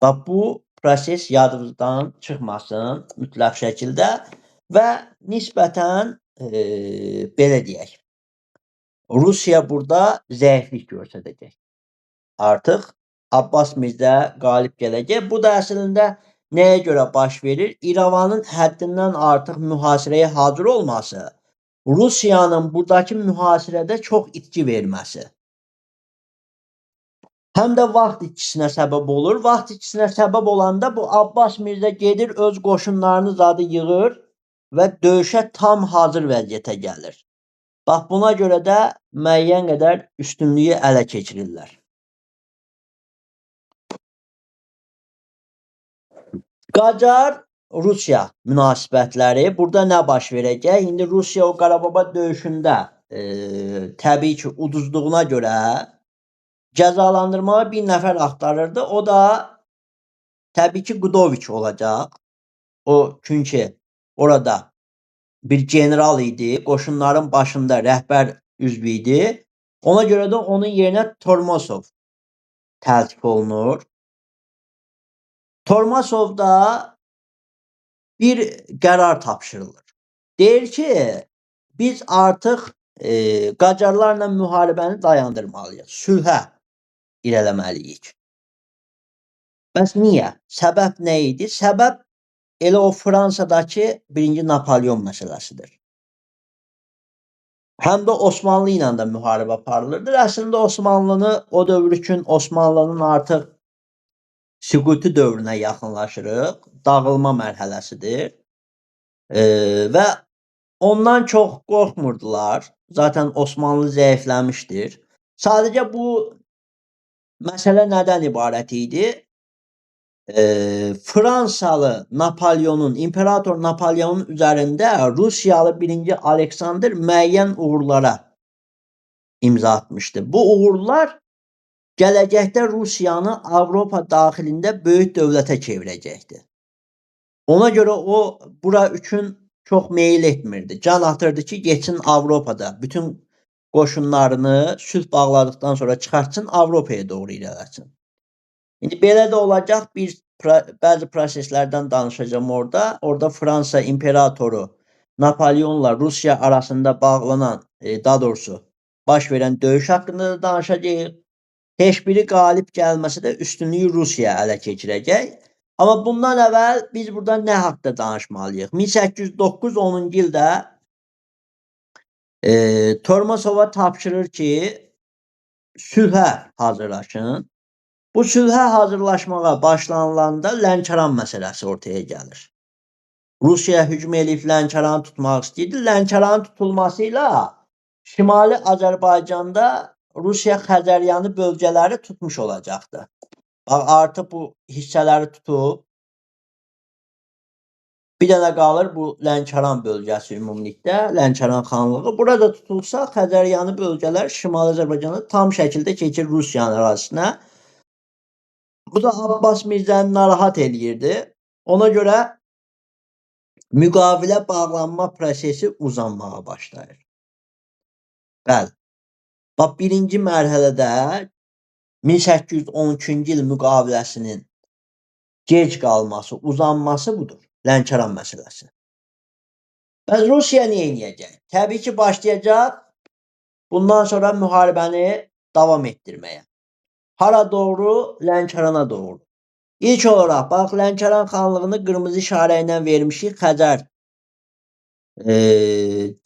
Bax, bu proses yadınızdan çıxmasın mütləq şəkildə və nisbətən belə deyək, Rusiya burada zəiflik göstərəcək. Artıq Abbas Mirzə qalib gələcək. Bu da əslində nəyə görə baş verir? İrəvanın həddindən artıq mühasirəyə hazır olması, Rusiyanın buradakı mühasirədə çox itki verməsi. Həm də vaxt itkisinə səbəb olur. Vaxt itkisinə səbəb olanda bu Abbas Mirzə gedir, öz qoşunlarını zadı yığır və döyüşə tam hazır vəziyyətə gəlir. Bax, buna görə də müəyyən qədər üstünlüyü ələ keçirirlər. Qacar-Rusiya münasibətləri burada nə baş verəcək? İndi Rusiya o Qarababa döyüşündə təbii ki, uduzduğuna görə cəzalandırmağa bir nəfər axtarırdı. O da təbii ki, Qudoviç olacaq. O, çünki orada bir general idi, qoşunların başında rəhbər üzvü idi. Ona görə də onun yerinə Tormosov təltif olunur. Tormasovda bir qərar tapşırılır. Deyir ki, biz artıq Qacarlarla müharibəni dayandırmalıyıq, sülhə irələməliyik. Bəs niyə? Səbəb nə idi? Səbəb elə o Fransadakı 1-ci Napolyon məsələsidir. Həm də Osmanlı ilə də müharibə aparılırdı. Əslində Osmanlını o dövr üçün Osmanlının artıq süqutu dövrünə yaxınlaşırıq. Dağılma mərhələsidir. Və ondan çox qorxmurdular. Zaten Osmanlı zəifləmişdir. Sadəcə bu məsələ nədən ibarət idi? Fransalı Napolyonun, İmperator Napolyonun üzərində Rusiyalı 1-ci Aleksandr müəyyən uğurlara imza atmışdı. Bu uğurlar gələcəkdə Rusiyanı Avropa daxilində böyük dövlətə çevirəcəkdi. Ona görə o bura üçün çox meyil etmirdi. Can atırdı ki, geçsin Avropada bütün qoşunlarını sülh bağladıktan sonra çıxartsın, Avropaya doğru irələsin. İndi belə də olacaq. Bəzi proseslərdən danışacağım orada. Orada Fransa imperatoru Napolyonla Rusiya arasında bağlanan, daha doğrusu baş verən döyüş haqqında da danışacağıq. Heç biri qalib gəlməsə də üstünlüyü Rusiya ələ keçirəcək. Amma bundan əvvəl biz burada nə haqda danışmalıyıq? 1809-10-cu ildə Tormasova tapşırır ki, sülhə hazırlaşın. Bu sülhə hazırlaşmağa başlanılanda Lənkəran məsələsi ortaya gəlir. Rusiya hücum edib Lənkəranı tutmaq istəyirdi. Lənkəranın tutulmasıyla Şimali Azərbaycanda Rusiya Xəzəryanı bölgələri tutmuş olacaqdı. Artıq bu hissələri tutub. Bir dənə qalır bu Lənkəran bölgəsi ümumilikdə, Lənkəran xanlığı. Burada tutulsa Xəzəryanı bölgələr Şimali Azərbaycanda tam şəkildə keçir Rusiyanın ərazisinə. Bu da Abbas Mirzəni narahat eləyirdi. Ona görə müqavilə bağlanma prosesi uzanmağa başlayır. Bəli. Bax, birinci mərhələdə 1813-cü il müqaviləsinin gec qalması, uzanması budur. Lənkəran məsələsi. Bəs Rusiya nə edəcək? Təbii ki, başlayacaq bundan sonra müharibəni davam etdirməyə. Hara doğru? Lənkərana doğru. İlk olaraq, bax, Lənkəran xanlığını qırmızı işarə ilə vermişik Xəzər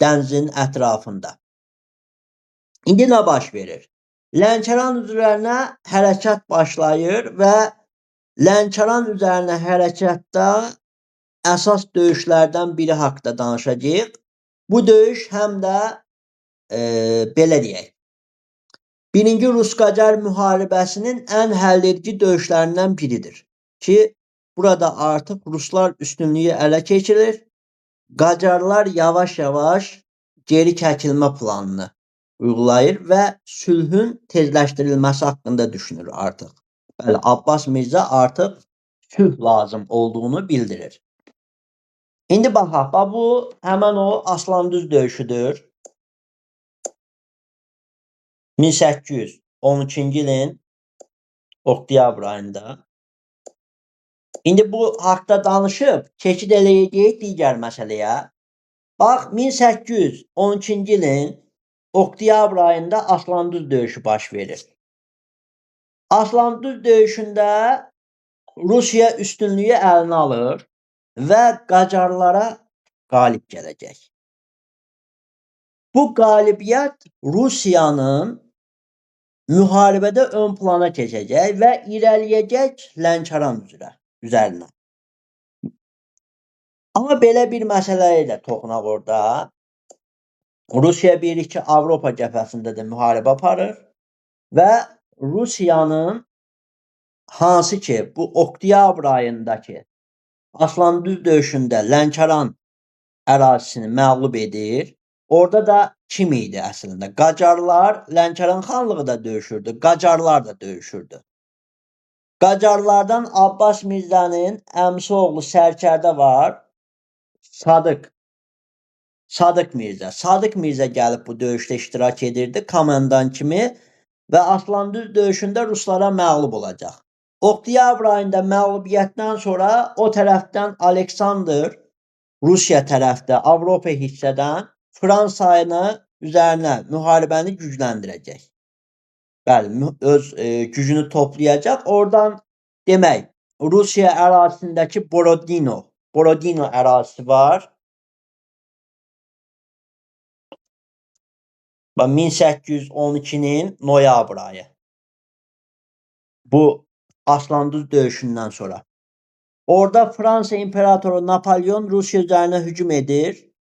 dənizinin ətrafında. İndi nə baş verir? Lənkəran üzərinə hərəkat başlayır və Lənkəran üzərinə hərəkatda əsas döyüşlərdən biri haqda danışacağıq. Bu döyüş həm də belə deyək, 1-ci Rus-Qacar müharibəsinin ən həlledici döyüşlərindən biridir ki, burada artıq Ruslar üstünlüyü ələ keçirir, Qacarlar yavaş-yavaş geri çəkilmə planını uygulayır və sülhün tezləşdirilməsi haqqında düşünür artıq. Bəli, Abbas Mirzə artıq sülh lazım olduğunu bildirir. İndi baxaq, bu həmən o Aslandüz döyüşüdür. 1813-cü ilin oktyabr ayında. İndi bu haqda danışıb keçid eləyəcəyik digər məsələyə. Bax, 1813-cü ilin oktyabr ayında Aslandüz döyüşü baş verir. Aslandüz döyüşündə Rusiya üstünlüyü əlinə alır və Qacarlara qalib gələcək. Bu qalibiyyət Rusiyanın müharibədə ön plana keçəcək və irəliyəcək Lənkəran üzərinə. Amma belə bir məsələyə də toxunaq orada. Rusiya bilirik ki, Avropa cəbhəsində də müharibə aparır və Rusiyanın hansı ki, bu oktyabr ayındakı Aslandüz döyüşündə Lənkəran ərazisini məğlub edir. Orada da kim idi əslində? Qacarlar, Lənkəran xanlığı da döyüşürdü, Qacarlar da döyüşürdü. Qacarlardan Abbas Mirzənin əmsi oğlu sərkərdə var, Sadıq Mirzə. Sadıq Mirzə gəlib bu döyüşdə iştirak edirdi komandan kimi və Aslandüz döyüşündə Ruslara məğlub olacaq. Oktyabr ayında məğlubiyyətdən sonra o tərəfdən Aleksandr Rusiya tərəfdə Avropa hissədən Fransanı üzərinə müharibəni gücləndirəcək. Bəli, öz gücünü toplayacaq. Oradan demək, Rusiya ərazisindəki Borodino ərazisi var. 1812-nin noyabr ayı. Bu Aslanduz döyüşündən sonra. Orada Fransa İmperatoru Napolyon Rusiya üzərinə hücum edir.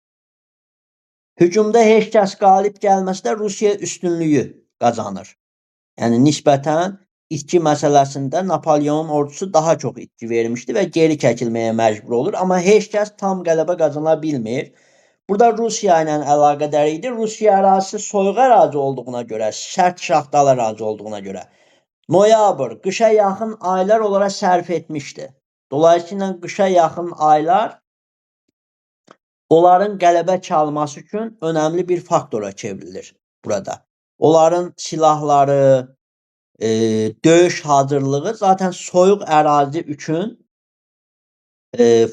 Hücumda heç kəs qalib gəlməsə də Rusiya üstünlüyü qazanır. Yəni nisbətən itki məsələsində Napolyonun ordusu daha çox itki vermişdi və geri çəkilməyə məcbur olur. Amma heç kəs tam qələbə qazana bilmir. Burada Rusiya ilə əlaqədar idi. Rusiya ərazisi soyuq ərazi olduğuna görə, sərt şaxtalı ərazi olduğuna görə noyabr, qışa yaxın aylar onlara sərf etmişdi. Dolayısıyla qışa yaxın aylar onların qələbə çalması üçün önəmli bir faktora çevrilir burada. Onların silahları, döyüş hazırlığı zaten soyuq ərazi üçün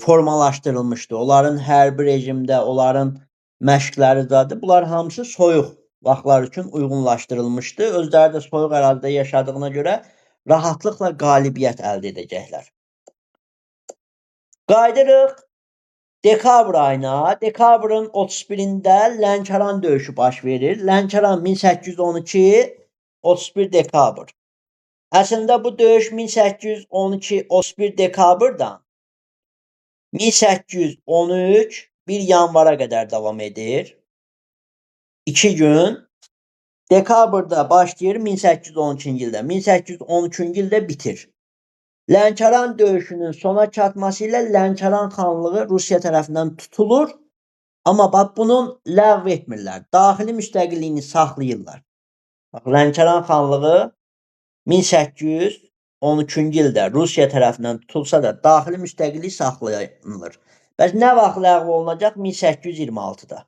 formalaşdırılmışdı. Onların hərbi rejimdə, onların məşqləri zadı, bunlar hamısı soyuq vaxtlar üçün uyğunlaşdırılmışdı. Özləri də soyuq ərazidə yaşadığına görə rahatlıqla qalibiyyət əldə edəcəklər. Qaydırıq dekabr ayına. Dekabrın 31-də Lənkəran döyüşü baş verir. Lənkəran 1812, 31 dekabr. Əslində bu döyüş 1812-31 dekabrdan 1813 1 yanvara qədər davam edir. 2 gün. Dekabrda başlayır 1812-ci ildə. 1813-cü ildə bitir. Lənkəran döyüşünün sona çatması ilə Lənkəran xanlığı Rusiya tərəfindən tutulur. Amma bax bunun ləğv etmirlər. Daxili müstəqilliyini saxlayırlar. Bax, Lənkəran xanlığı 1813-cü ildə Rusiya tərəfindən tutulsa da daxili müstəqillik saxlanılır. Bəs nə vaxt ləğv olunacaq? 1826-da.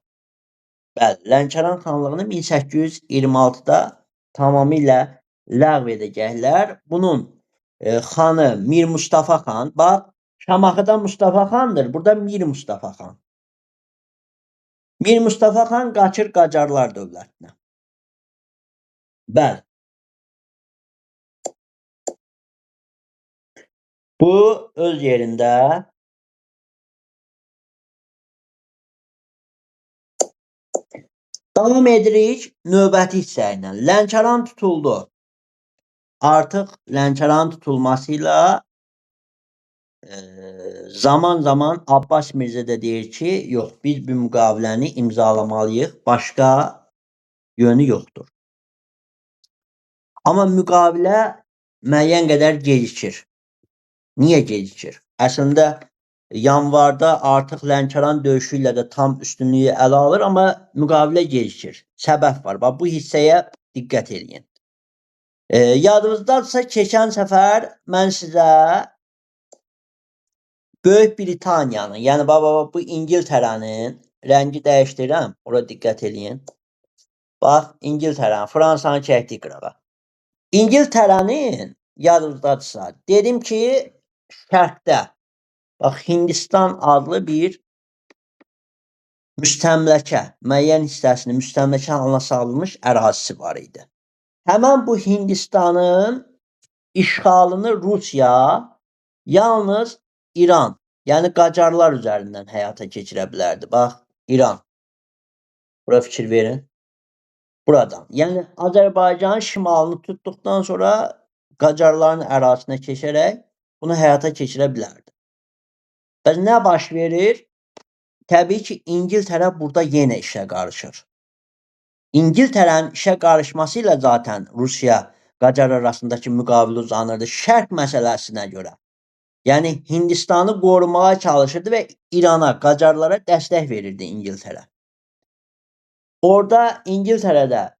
Bəli, Lənkəran xanlığını 1826-da tamamilə ləğv edəcəklər. Bunun xanı Mir Mustafa xan, bax, Şamaxıda Mustafa xandır, burada Mir Mustafa xan. Mir Mustafa xan qaçır Qacarlar dövlətinə. Bəli. Bu öz yerində davam edirik növbəti hissə ilə. Lənkəran tutuldu. Artıq Lənkəran tutulmasıyla zaman Abbas Mirzə də deyir ki, yox, biz bu müqaviləni imzalamalıyıq, başqa yönü yoxdur. Amma müqavilə müəyyən qədər gecikir. Niyə gecikir? Əslində yanvarda artıq Lənkəran döyüşü ilə də tam üstünlüyü ələ alır, amma müqavilə gecikir. Səbəb var. Bax, bu hissəyə diqqət edin. Yadınızdadırsa, keçən səfər mən sizə Böyük Britaniyanın, yəni bu İngiltərənin rəngi dəyişdirirəm. Ora diqqət edin. Bax, İngiltərənin, Fransanı çəkdik qırağa. İngiltərənin, yadınızdadırsa, dedim ki, şərqdə, bax, Hindistan adlı bir müstəmləkə, müəyyən hissəsini müstəmləkə halına salınmış ərazisi var idi. Həmən bu Hindistanın işğalını Rusiya yalnız İran, yəni Qacarlar üzərindən həyata keçirə bilərdi. Bax, İran. Bura fikir verin. Buradan. Yəni Azərbaycanın şimalını tutduqdan sonra Qacarların ərazisinə keçərək bunu həyata keçirə bilərdi. Bəs nə baş verir? Təbii ki, İngiltərə burada yenə işə qarışır. İngiltərənin işə qarışması ilə zaten Rusiya Qacar arasındakı müqavilə uzanırdı şərq məsələsinə görə. Yəni Hindistanı qorumağa çalışırdı və İrana, Qacarlara dəstək verirdi İngiltərə. Orada İngiltərədə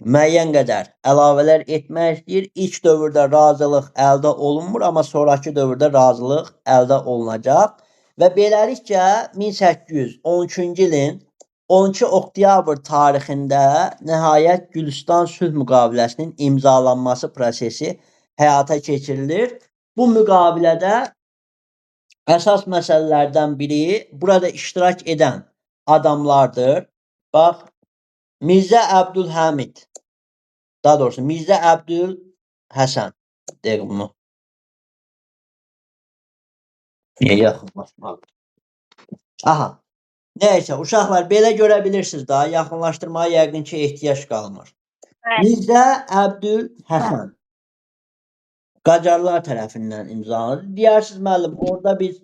müəyyən qədər əlavələr etmək istəyir. İlk dövrdə razılıq əldə olunmur, amma sonraki dövrdə razılıq əldə olunacaq. Və beləliklə 1813-cü ilin 12 oktyabr tarixində nəhayət Gülüstan sülh müqaviləsinin imzalanması prosesi həyata keçirilir. Bu müqavilədə əsas məsələlərdən biri burada iştirak edən adamlardır. Bax, Mirzə Əbdülhəmid, daha doğrusu Mirzə Əbdülhəsən deyək bunu. Niyə yaxınlaşmaq? Aha. Nəysə, uşaqlar belə görə bilirsiniz da, yaxınlaşdırmaya yəqin ki, ehtiyac qalmır. Mirzə Əbdülhəsən Qacarlar tərəfindən imzaladı. Deyirsiniz müəllim, orada biz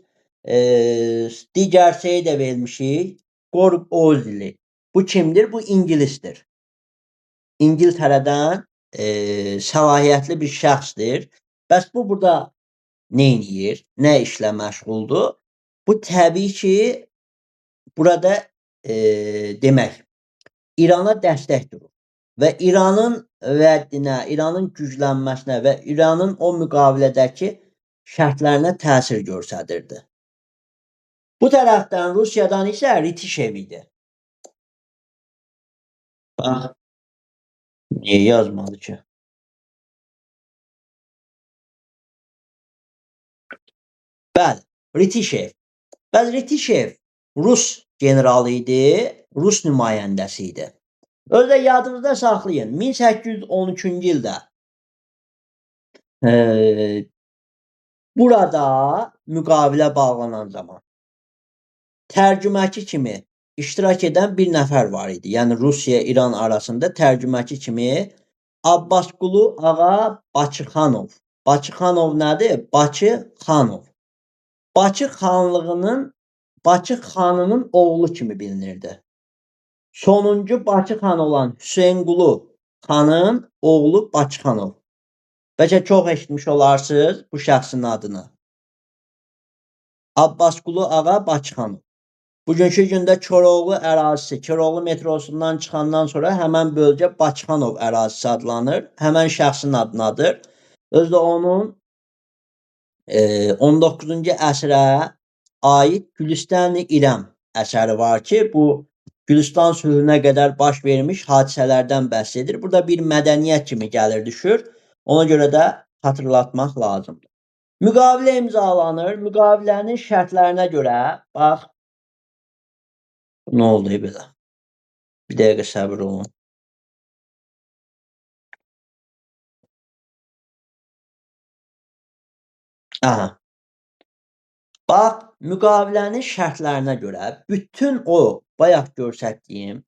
digər şeyi də vermişik. Qorb Ozili. Bu kimdir? Bu ingilisdir. İngiltərədən səlahiyyətli bir şəxsdir. Bəs bu burada nə edir? Nə işlə məşğuldur? Bu təbii ki, burada demək, İrana dəstək durur və İranın vəddinə, İranın güclənməsinə və İranın o müqavilədəki şərtlərinə təsir göstərirdi. Bu tərəfdən Rusiyadan isə Ritişev idi. Bax, niyə yazmadı ki? Bəli, Ritişev. Bəli, Ritişev Rus generalı idi, Rus nümayəndəsi idi. Özdə yadınızda saxlayın. 1813-cü ildə burada müqavilə bağlanan zaman tərcüməçi kimi iştirak edən bir nəfər var idi. Yəni Rusiya-İran arasında tərcüməçi kimi Abbasqulu Ağa Bakıxanov. Bakıxanov nədir? Bakıxanov. Bakı xanlığının Bakı xanının oğlu kimi bilinirdi. Sonuncu Bakı xanı olan Hüseynqulu xanın oğlu Bakıxanov. Bəlkə çox eşitmiş olarsınız bu şəxsin adını. Abbasqulu Ağa Bakıxanov. Bugünkü gündə Koroğlu ərazisi, Koroğlu metrosundan çıxandan sonra həmən bölgə Bakıxanov ərazisi adlanır. Həmən şəxsin adınadır. Özdə onun 19-cu əsrə aid Gülüstan-ı İrəm əsəri var ki, bu Gülüstan sülhünə qədər baş vermiş hadisələrdən bəhs edir. Burada bir mədəniyyət kimi gəlir düşür. Ona görə də xatırlatmaq lazımdır. Müqavilə imzalanır. Müqavilənin şərtlərinə görə, bax, nə oldu belə? Bir dəqiqə səbir olun. Aha. Bax, müqavilənin şərtlərinə görə bütün o bayaq göstərdiyim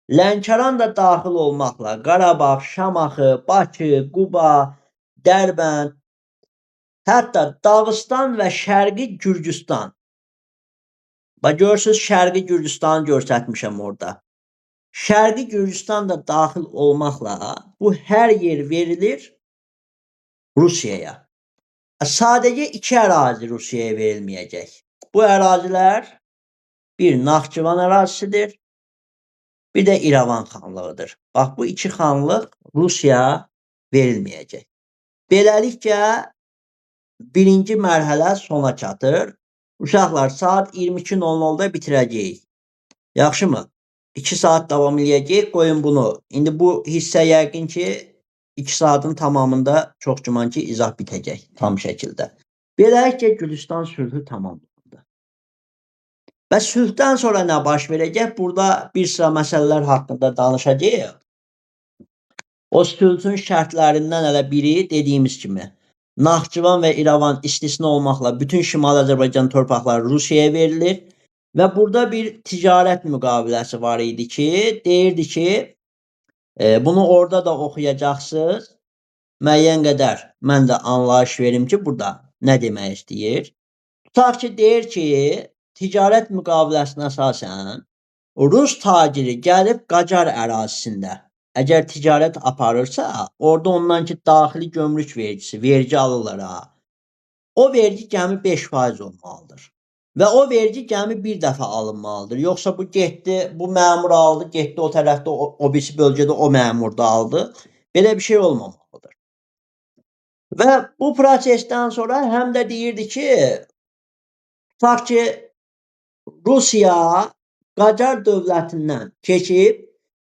Lənkəran da daxil olmaqla Qarabağ, Şamaxı, Bakı, Quba, Dərbənd, hətta Dağıstan və Şərqi Gürcüstan. Bax, görürsünüz, Şərqi Gürcüstanı göstərmişəm orada. Şərqi Gürcüstan da daxil olmaqla bu hər yer verilir Rusiyaya. Sadəcə 2 ərazi Rusiyaya verilməyəcək. Bu ərazilər bir Naxçıvan ərazisidir, bir də İrəvan xanlığıdır. Bax, bu 2 xanlıq Rusiyaya verilməyəcək. Beləliklə, birinci mərhələ sona çatır. Uşaqlar, saat 22:00-da bitirəcəyik. Yaxşımı? 2 saat davam eləyəcək. Qoyun bunu. İndi bu hissə yəqin ki, 2 saatın tamamında çox güman ki, izah bitəcək tam şəkildə. Beləliklə, Gülüstan sülhü tamamlandı. Və sülhdən sonra nə baş verəcək? Burada bir sıra məsələlər haqqında danışacağıq. O sülhün şərtlərindən hələ biri dediyimiz kimi Naxçıvan və İrəvan istisna olmaqla bütün Şimali Azərbaycan torpaqları Rusiyaya verilir və burada bir ticarət müqaviləsi var idi ki, deyirdi ki, bunu orada da oxuyacaqsınız. Müəyyən qədər mən də anlayış verim ki, burada nə demək istəyir? Tutaq ki, deyir ki, ticarət müqaviləsinə əsasən Rus taciri gəlib Qacar ərazisində əgər ticarət aparırsa, orada ondan ki, daxili gömrük vergisi, vergi alırlar. O vergi gəmi 5% olmalıdır. Və o vergi gəmi bir dəfə alınmalıdır. Yoxsa bu getdi, bu məmur aldı, getdi o tərəfdə, o birisi bölgədə o məmur da aldı. Belə bir şey olmamalıdır. Və bu prosesdən sonra həm də deyirdi ki, tutaq ki, Rusiya Qacar dövlətindən keçib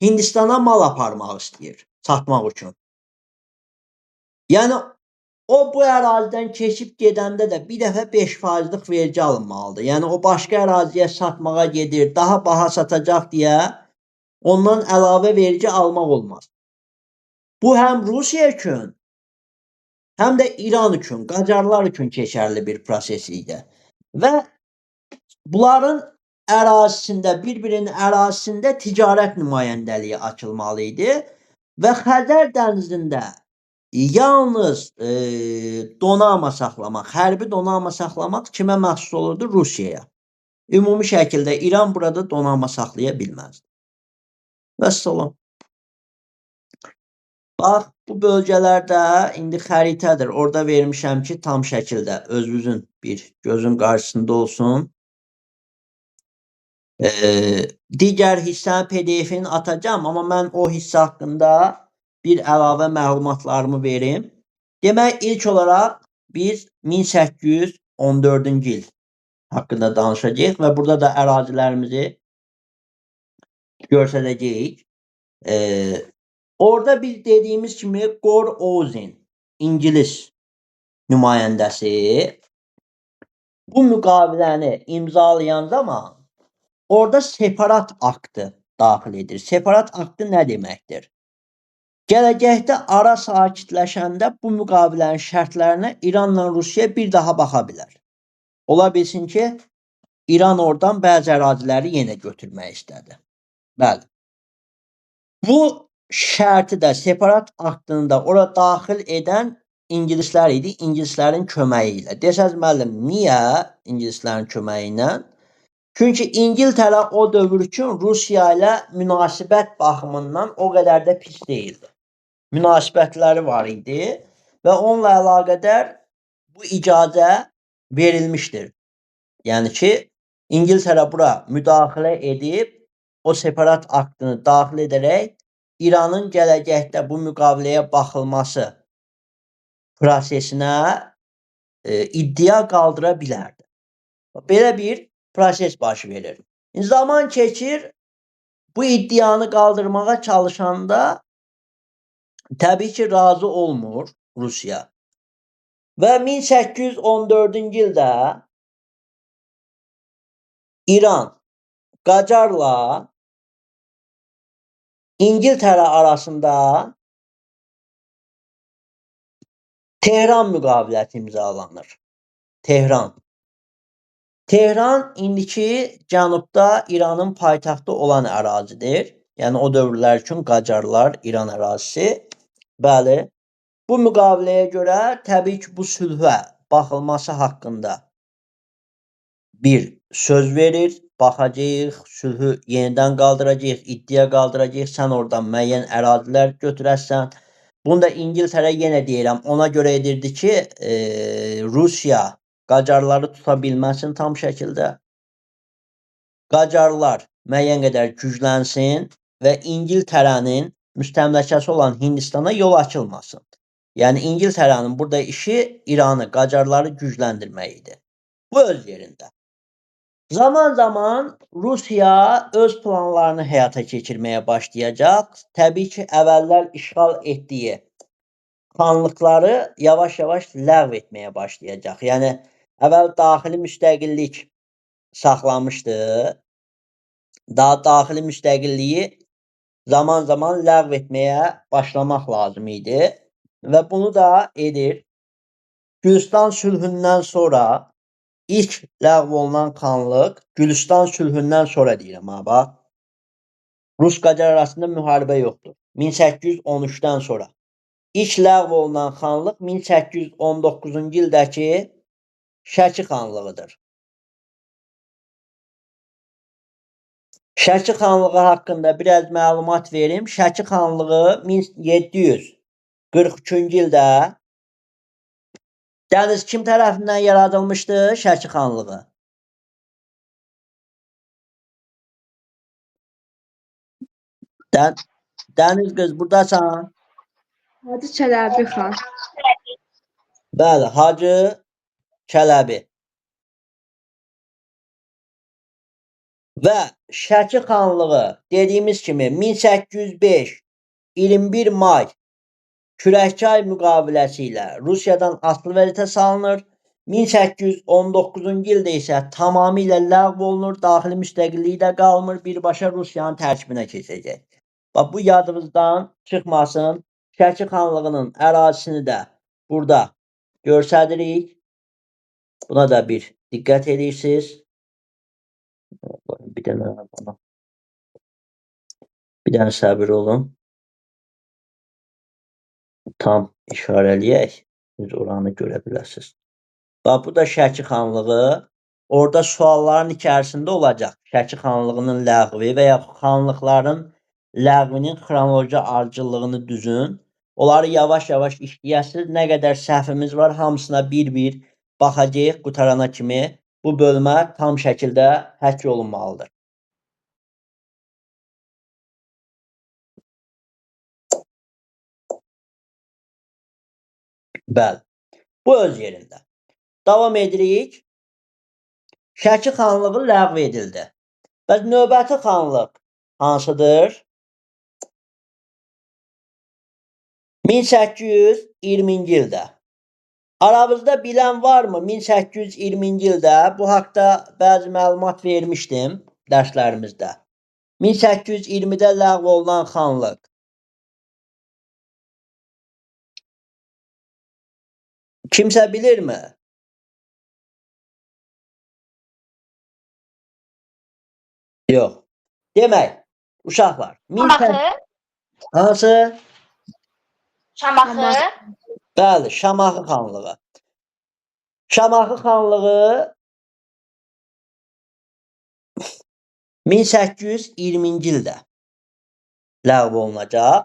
Hindistana mal aparmaq istəyir, satmaq üçün. Yəni, o bu ərazidən keçib gedəndə də bir dəfə 5%'lik vergi alınmalıdır. Yəni o başqa əraziyə satmağa gedir, daha baha satacaq deyə ondan əlavə vergi almaq olmaz. Bu həm Rusiya üçün, həm də İran üçün, Qacarlar üçün keçərli bir proses idi. Və bunların ərazisində, bir-birinin ərazisində ticarət nümayəndəliyi açılmalı idi və Xəzər dənizində yalnız donanma saxlamaq, hərbi donanma saxlamaq kimə məxsus olurdu? Rusiyaya. Ümumi şəkildə İran burada donanma saxlaya bilməzdi. Vəssalam. Bax, bu bölgələrdə indi xəritədir. Orada vermişəm ki, tam şəkildə özünüzün bir gözün qarşısında olsun. Digər hissənin PDF-ini atacağım, amma mən o hissə haqqında bir əlavə məlumatlarımı verim. Demək, ilk olaraq biz 1814-cü il haqqında danışacağıq və burada da ərazilərimizi göstərəcəyik. Orada biz dediyimiz kimi Gore Ozen, İngilis nümayəndəsi bu müqaviləni imzalayan zaman orada separat aktı daxil edir. Separat aktı nə deməkdir? Gələcəkdə ara sakitləşəndə bu müqavilənin şərtlərinə İranla Rusiya bir daha baxa bilər. Ola bilsin ki, İran oradan bəzi əraziləri yenə götürmək istədi. Bəli. Bu şərti də separat aktını da ora daxil edən İngilislər idi, İngilislərin köməyi ilə. Desəz müəllim, niyə İngilislərin köməyi ilə? Çünki İngiltərə o dövr üçün Rusiya ilə münasibət baxımından o qədər də pis deyildi. Münasibətləri var idi və onunla əlaqədar bu icazə verilmişdir. Yəni ki, İngiltərə bura müdaxilə edib o separat aktını daxil edərək İranın gələcəkdə bu müqaviləyə baxılması prosesinə iddia qaldıra bilərdi. Belə bir proses baş verir. Zaman keçir, bu iddianı qaldırmağa çalışanda təbii ki, razı olmur Rusiya. Və 1814-cü ildə İran Qacarla İngiltərə arasında Tehran müqaviləti imzalanır. Tehran. Tehran indiki cənubda İranın paytaxtı olan ərazidir. Yəni o dövrlər üçün Qacarlar, İran ərazisi. Bəli. Bu müqaviləyə görə təbii ki, bu sülhə baxılması haqqında bir söz verir, baxacağıq, sülhü yenidən qaldıracağıq, iddia qaldıracağıq, sən oradan müəyyən ərazilər götürərsən. Bunu da İngiltərə yenə deyirəm, ona görə edirdi ki, Rusiya Qacarları tuta bilməsin tam şəkildə. Qacarlar müəyyən qədər güclənsin və İngiltərənin müstəmləkəsi olan Hindistana yol açılmasın. Yəni İngiltərənin burada işi İranı, Qacarları gücləndirmək idi. Bu öz yerində. Zaman zaman Rusiya öz planlarını həyata keçirməyə başlayacaq. Təbii ki, əvvəllər işğal etdiyi xanlıqları yavaş-yavaş ləğv etməyə başlayacaq. Yəni əvvəl daxili müstəqillik saxlamışdı. Daha daxili müstəqilliyi zaman-zaman ləğv etməyə başlamaq lazım idi və bunu da edir. Gülüstan sülhündən sonra ilk ləğv olunan xanlıq Gülüstan sülhündən sonra deyirəm ha bax. Rus-Qacar arasında müharibə yoxdur. 1813-dən sonra. İlk ləğv olunan xanlıq 1819-cu ildəki Şəki xanlığıdır. Şəki xanlığı haqqında biraz məlumat verim. Şəki xanlığı 1743-cü ildə Dəniz kim tərəfindən yaradılmışdı? Şəki xanlığı. Dəniz qız, buradasan? Hacı Çələbi xan. Bəli, Hacı Çələbi. Və Şəki xanlığı dediyimiz kimi 1805 21 may Kürəkçay müqaviləsi ilə Rusiyadan asılı vəzifə salınır. 1819-cu ildə isə tamamilə ləğv olunur, daxili müstəqilliyi də qalmır, birbaşa Rusiyanın tərkibinə keçəcək. Bax, bu yadınızdan çıxmasın. Şəki xanlığının ərazisini də burada göstəririk. Buna da bir diqqət edirsiniz. Bir dənə səbir olun. Tam işarələyək. Siz oranı görə biləsiniz. Bax, bu da Şəki xanlığı. Orada sualların içərisində olacaq. Şəki xanlığının ləğvi və ya xanlıqların ləğvinin xronoloji ardıcıllığını düzün. Onları yavaş-yavaş işləyəsiniz. Nə qədər səhvimiz var, hamısına bir-bir baxacağıq qutarana kimi. Bu bölmə tam şəkildə həkk olunmalıdır. Bəli. Bu öz yerində. Davam edirik. Şəki xanlığı ləğv edildi. Bəs növbəti xanlıq hansıdır? 1820-ci ildə. Aramızda bilən varmı? 1820-ci ildə bu haqda bəzi məlumat vermişdim dərslərimizdə. 1820-də ləğv olunan xanlıq. Kimsə bilirmi? Yox. Demək, uşaqlar. Şamaxı. Hansı? Şamaxı. Bəli, Şamaxı xanlığı. Şamaxı xanlığı 1820-ci ildə ləğv olunacaq.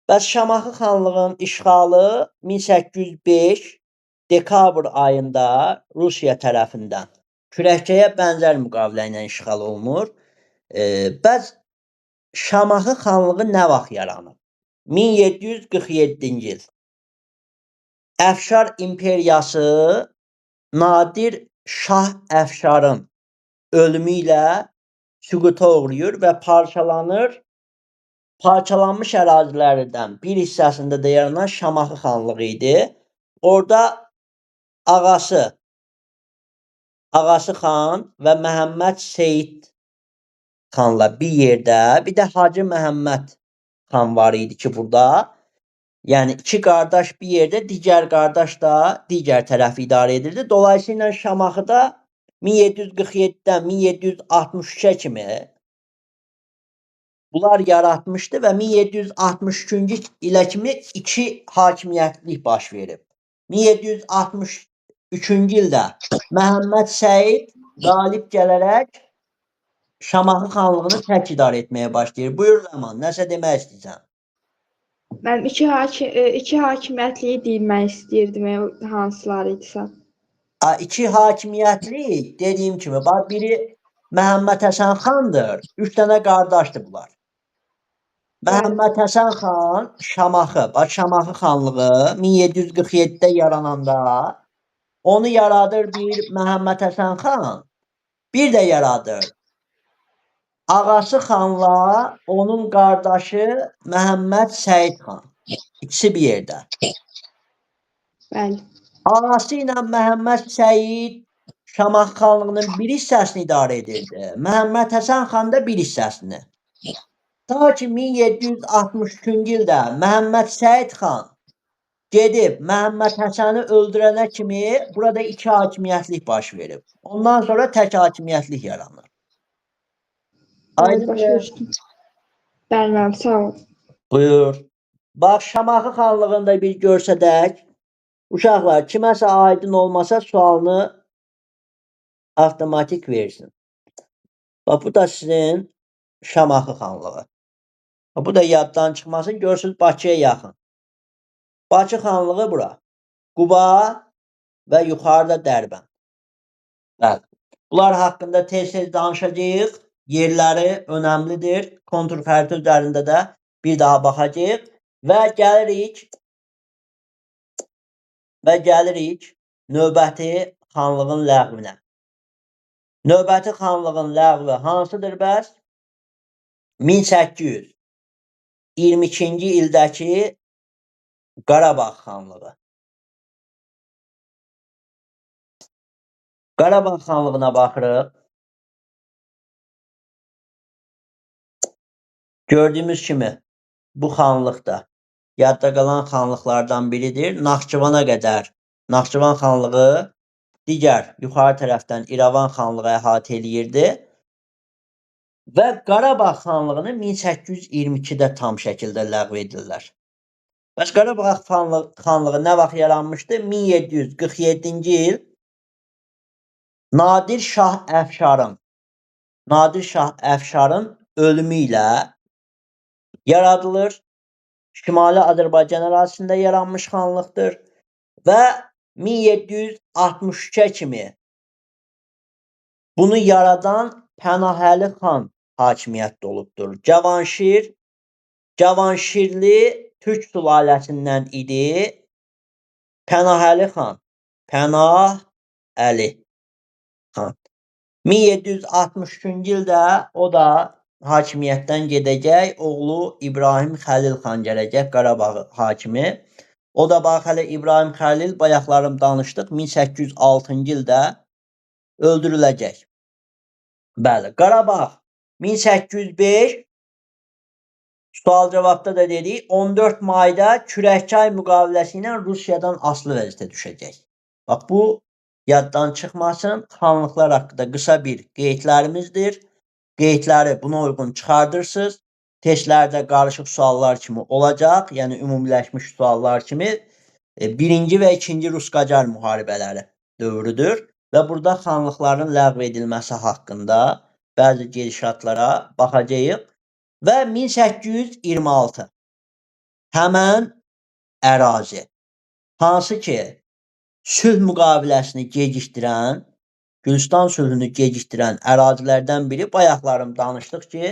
Bəs Şamaxı xanlığının işğalı 1805 dekabr ayında Rusiya tərəfindən Kürəkçəyə bənzər müqavilə ilə işğal olunur. Bəs Şamaxı xanlığı nə vaxt yaranıb? 1747-ci il. Əfşar imperiyası Nadir Şah Əfşarın ölümü ilə süquta uğrayır və parçalanır. Parçalanmış ərazilərdən bir hissəsində də yaranan Şamaxı xanlığı idi. Orada ağası xan və Məhəmməd Seyid xanla bir yerdə, bir də Hacı Məhəmməd xan var idi ki, burada. Yəni, iki qardaş bir yerdə, digər qardaş da digər tərəfi idarə edirdi. Dolayısıyla Şamaxıda 1747-dən 1763-ə kimi bunlar yaratmışdı və 1763-cü ilə kimi iki hakimiyyətlik baş verib. 1763-cü ildə Məhəmməd Səid qalib gələrək Şamaxı xanlığını tək idarə etməyə başlayır. Buyur Ləman, nəsə demək istəyirsən? Mən iki hakimiyyətliyi deyilmək istəyirdim, hansıları idisə. İki hakimiyyətlik dediyim kimi, biri Məhəmməd Həsən xandır, 3 dənə qardaşdır bunlar. Məhəmməd Həsən xan Şamaxı, Şamaxı xanlığı 1747-də yarananda onu yaradır bir Məhəmməd Həsən xan, bir də yaradır ağası xanla onun qardaşı Məhəmməd Səid xan. İkisi bir yerdə. Bəli. Ağası ilə Məhəmməd Səid Şamaxı xanlığının bir hissəsini idarə edirdi. Məhəmməd Həsən xan da bir hissəsini. Ta ki 1763-cü ildə Məhəmməd Səid xan gedib Məhəmməd Həsəni öldürənə kimi burada iki hakimiyyətlik baş verib. Ondan sonra tək hakimiyyətlik yaranır. Aydındır. Bəli, sağ ol. Buyur. Bax, Şamaxı xanlığında bir görsədək. Uşaqlar, kiməsə aydın olmasa sualını avtomatik versin. Bax, bu da sizin Şamaxı xanlığı. Bu da yaddan çıxmasın. Görürsünüz, Bakıya yaxın. Bakı xanlığı bura. Quba və yuxarıda Dərbənd. Bəli. Bunlar haqqında tez-tez danışacağıq. Yerləri önəmlidir. Kontur xəritə üzərində də bir daha baxacağıq. Və gəlirik növbəti xanlığın ləğvinə. Növbəti xanlığın ləğvi hansıdır bəs? 1822-ci ildəki Qarabağ xanlığı. Qarabağ xanlığına baxırıq. Gördüyümüz kimi bu xanlıq da yadda qalan xanlıqlardan biridir. Naxçıvana qədər Naxçıvan xanlığı digər yuxarı tərəfdən İrəvan xanlığı əhatə eləyirdi və Qarabağ xanlığını 1822-də tam şəkildə ləğv edirlər. Bəs Qarabağ xanlığı nə vaxt yaranmışdı? 1747-ci il Nadir Şah Əfşarın ölümü ilə yaradılır. Şimali Azərbaycan ərazisində yaranmış xanlıqdır və 1763-ə kimi bunu yaradan Pənahəli xan hakimiyyətdə olubdur. Cavanşirli Türk sülaləsindən idi. Pənahəli xan. Pənahəli xan. 1763-cü ildə o da hakimiyyətdən gedəcək. Oğlu İbrahim Xəlil xan gələcək, Qarabağı hakimi. O da bax hələ İbrahim Xəlil bayaqlarım danışdıq 1806-cı ildə öldürüləcək. Bəli, Qarabağ 1805 sual-cavabda da dedik 14 mayda Kürəkçay müqaviləsi ilə Rusiyadan asılı vəziyyətə düşəcək. Bax bu yaddan çıxmasın. Xanlıqlar haqqında qısa bir qeydlərimizdir. Qeydləri buna uyğun çıxardırsınız. Testlərdə qarışıq suallar kimi olacaq. Yəni ümumiləşmiş suallar kimi 1-ci və 2-ci Rus-Qacar müharibələri dövrüdür. Və burada xanlıqların ləğv edilməsi haqqında bəzi gedişatlara baxacağıq. Və 1826 həmən ərazi hansı ki sülh müqaviləsini gecikdirən, Gülüstan sülhünü gecikdirən ərazilərdən biri bayaqlarım danışdıq ki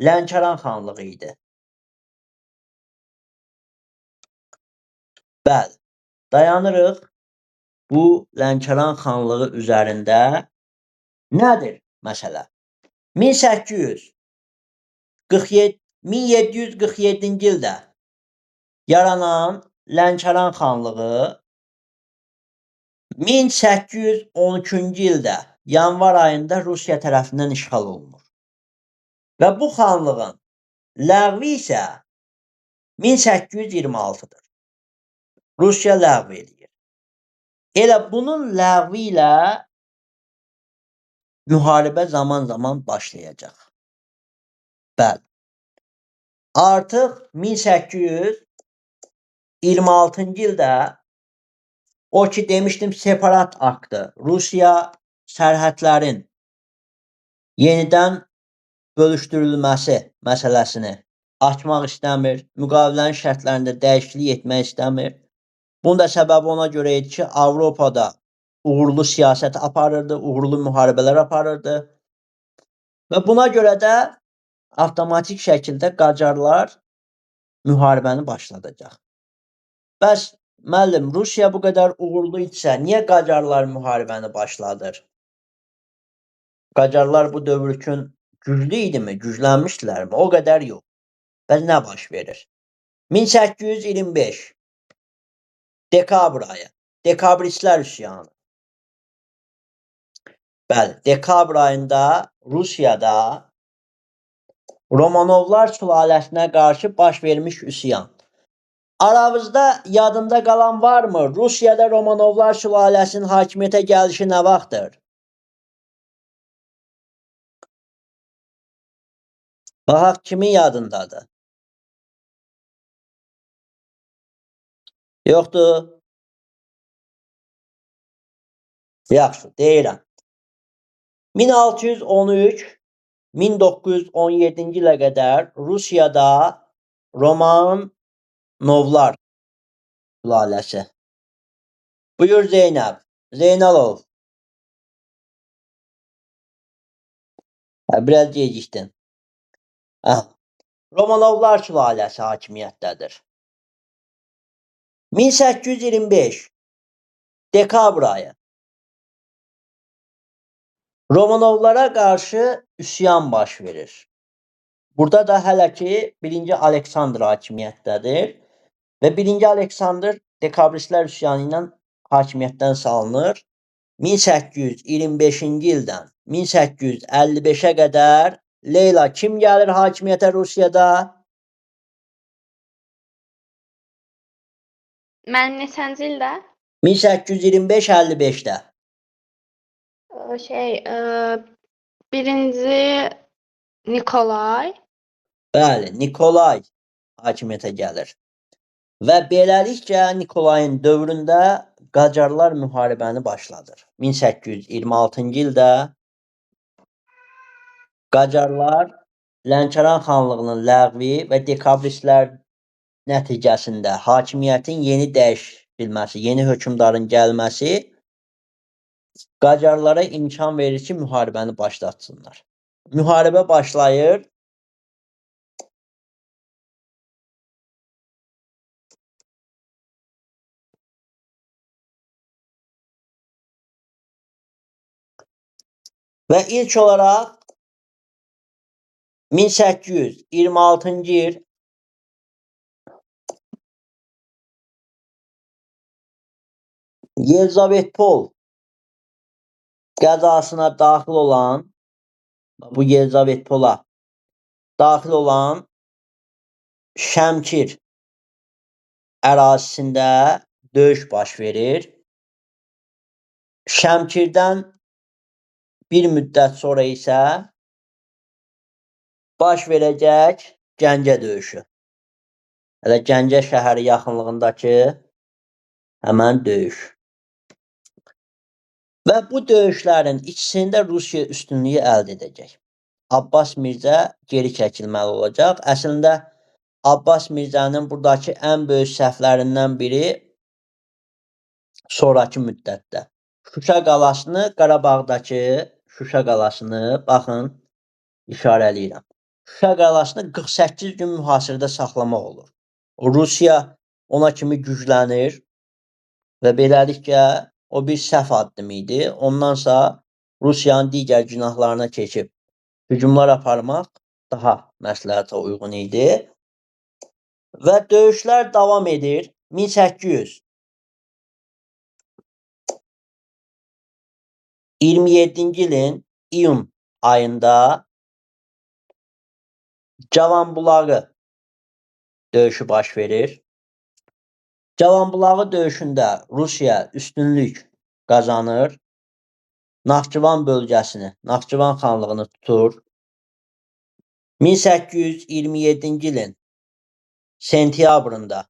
Lənkəran xanlığı idi. Bəli, dayanırıq bu Lənkəran xanlığı üzərində. Nədir məsələ? 1747-ci ildə yaranan Lənkəran xanlığı 1813-cü ildə yanvar ayında Rusiya tərəfindən işğal olunur. Və bu xanlığın ləğvi isə 1826-dır. Rusiya ləğv edir. Elə bunun ləğvi ilə müharibə zaman-zaman başlayacaq. Bəli. Artıq 1826-cı ildə o ki demişdim separat aktı. Rusiya sərhədlərin yenidən bölüşdürülməsi məsələsini açmaq istəmir. Müqavilənin şərtlərində dəyişiklik etmək istəmir. Bunun da səbəbi ona görə idi ki, Avropada uğurlu siyasət aparırdı, uğurlu müharibələr aparırdı. Və buna görə də avtomatik şəkildə Qacarlar müharibəni başladacaq. Bəs müəllim, Rusiya bu qədər uğurlu idisə, niyə Qacarlar müharibəni başladır? Qacarlar bu dövr üçün güclü idimi, güclənmişdilərmi? O qədər yox. Bəs nə baş verir? 1825 dekabr ayı, dekabristlər üsyanı. Bəli, dekabr ayında Rusiyada Romanovlar sülaləsinə qarşı baş vermiş üsyan. Aramızda yadında qalan varmı? Rusiyada Romanovlar sülaləsinin hakimiyyətə gəlişi nə vaxtdır? Baxaq kimin yadındadır? Yoxdur. Yaxşı, deyirəm. 1613-1917-ci ilə qədər Rusiyada Romanovlar sülaləsi. Buyur Zeynəb. Zeynalov. Biraz gecikdin. Romanovlar sülaləsi hakimiyyətdədir. 1825 dekabr ayı Romanovlara qarşı üsyan baş verir. Burada da hələ ki 1-ci Aleksandr hakimiyyətdədir. Və 1-ci Aleksandr dekabristlər üsyanı ilə hakimiyyətdən salınır. 1825-ci ildən 1855-ə qədər Leyla kim gəlir hakimiyyətə Rusiyada? Mənim neçənci ildə? 1825-55-də. Birinci Nikolay. Bəli, Nikolay hakimiyyətə gəlir. Və beləliklə Nikolayın dövründə Qacarlar müharibəni başladır. 1826-cı ildə Qacarlar Lənkəran xanlığının ləğvi və dekabristlər nəticəsində hakimiyyətin yeni dəyişilməsi, yeni hökmdarın gəlməsi Qacarlara imkan verir ki, müharibəni başlatsınlar. Müharibə başlayır. Və ilk olaraq 1826-cı il Yelizavetpol qəzasına daxil olan, bu Yelizavetpola daxil olan Şəmkir ərazisində döyüş baş verir. Şəmkirdən bir müddət sonra isə baş verəcək Gəncə döyüşü. Hələ Gəncə şəhəri yaxınlığındakı həmən döyüş. Və bu döyüşlərin ikisində Rusiya üstünlüyü əldə edəcək. Abbas Mirzə geri çəkilməli olacaq. Əslində Abbas Mirzənin buradakı ən böyük səhvlərindən biri sonraki müddətdə Şuşa qalasını, Qarabağdakı Şuşa qalasını, baxın, işarələyirəm. Şuşa qalasını 48 gün mühasirədə saxlamaq olur. Rusiya ona kimi güclənir və beləliklə o bir səhv addım idi. Ondansa Rusiyanın digər günahlarına keçib hücumlar aparmaq daha məsləhətə uyğun idi. Və döyüşlər davam edir. 1827-ci ilin iyun ayında Cavanbulağı döyüşü baş verir. Cavanbulağı döyüşündə Rusiya üstünlük qazanır. Naxçıvan bölgəsini, Naxçıvan xanlığını tutur. 1827-ci ilin sentyabrında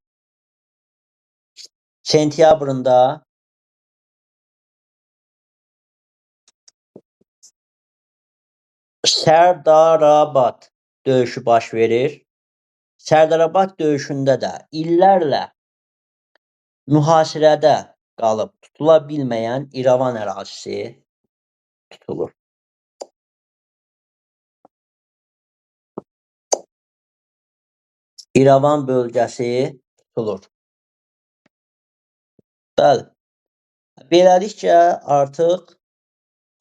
Sərdarabad döyüşü baş verir. Sərdarabad döyüşündə də illərlə mühasirədə qalıb tutula bilməyən İrəvan ərazisi tutulur. İrəvan bölgəsi tutulur. Bəli. Beləliklə artıq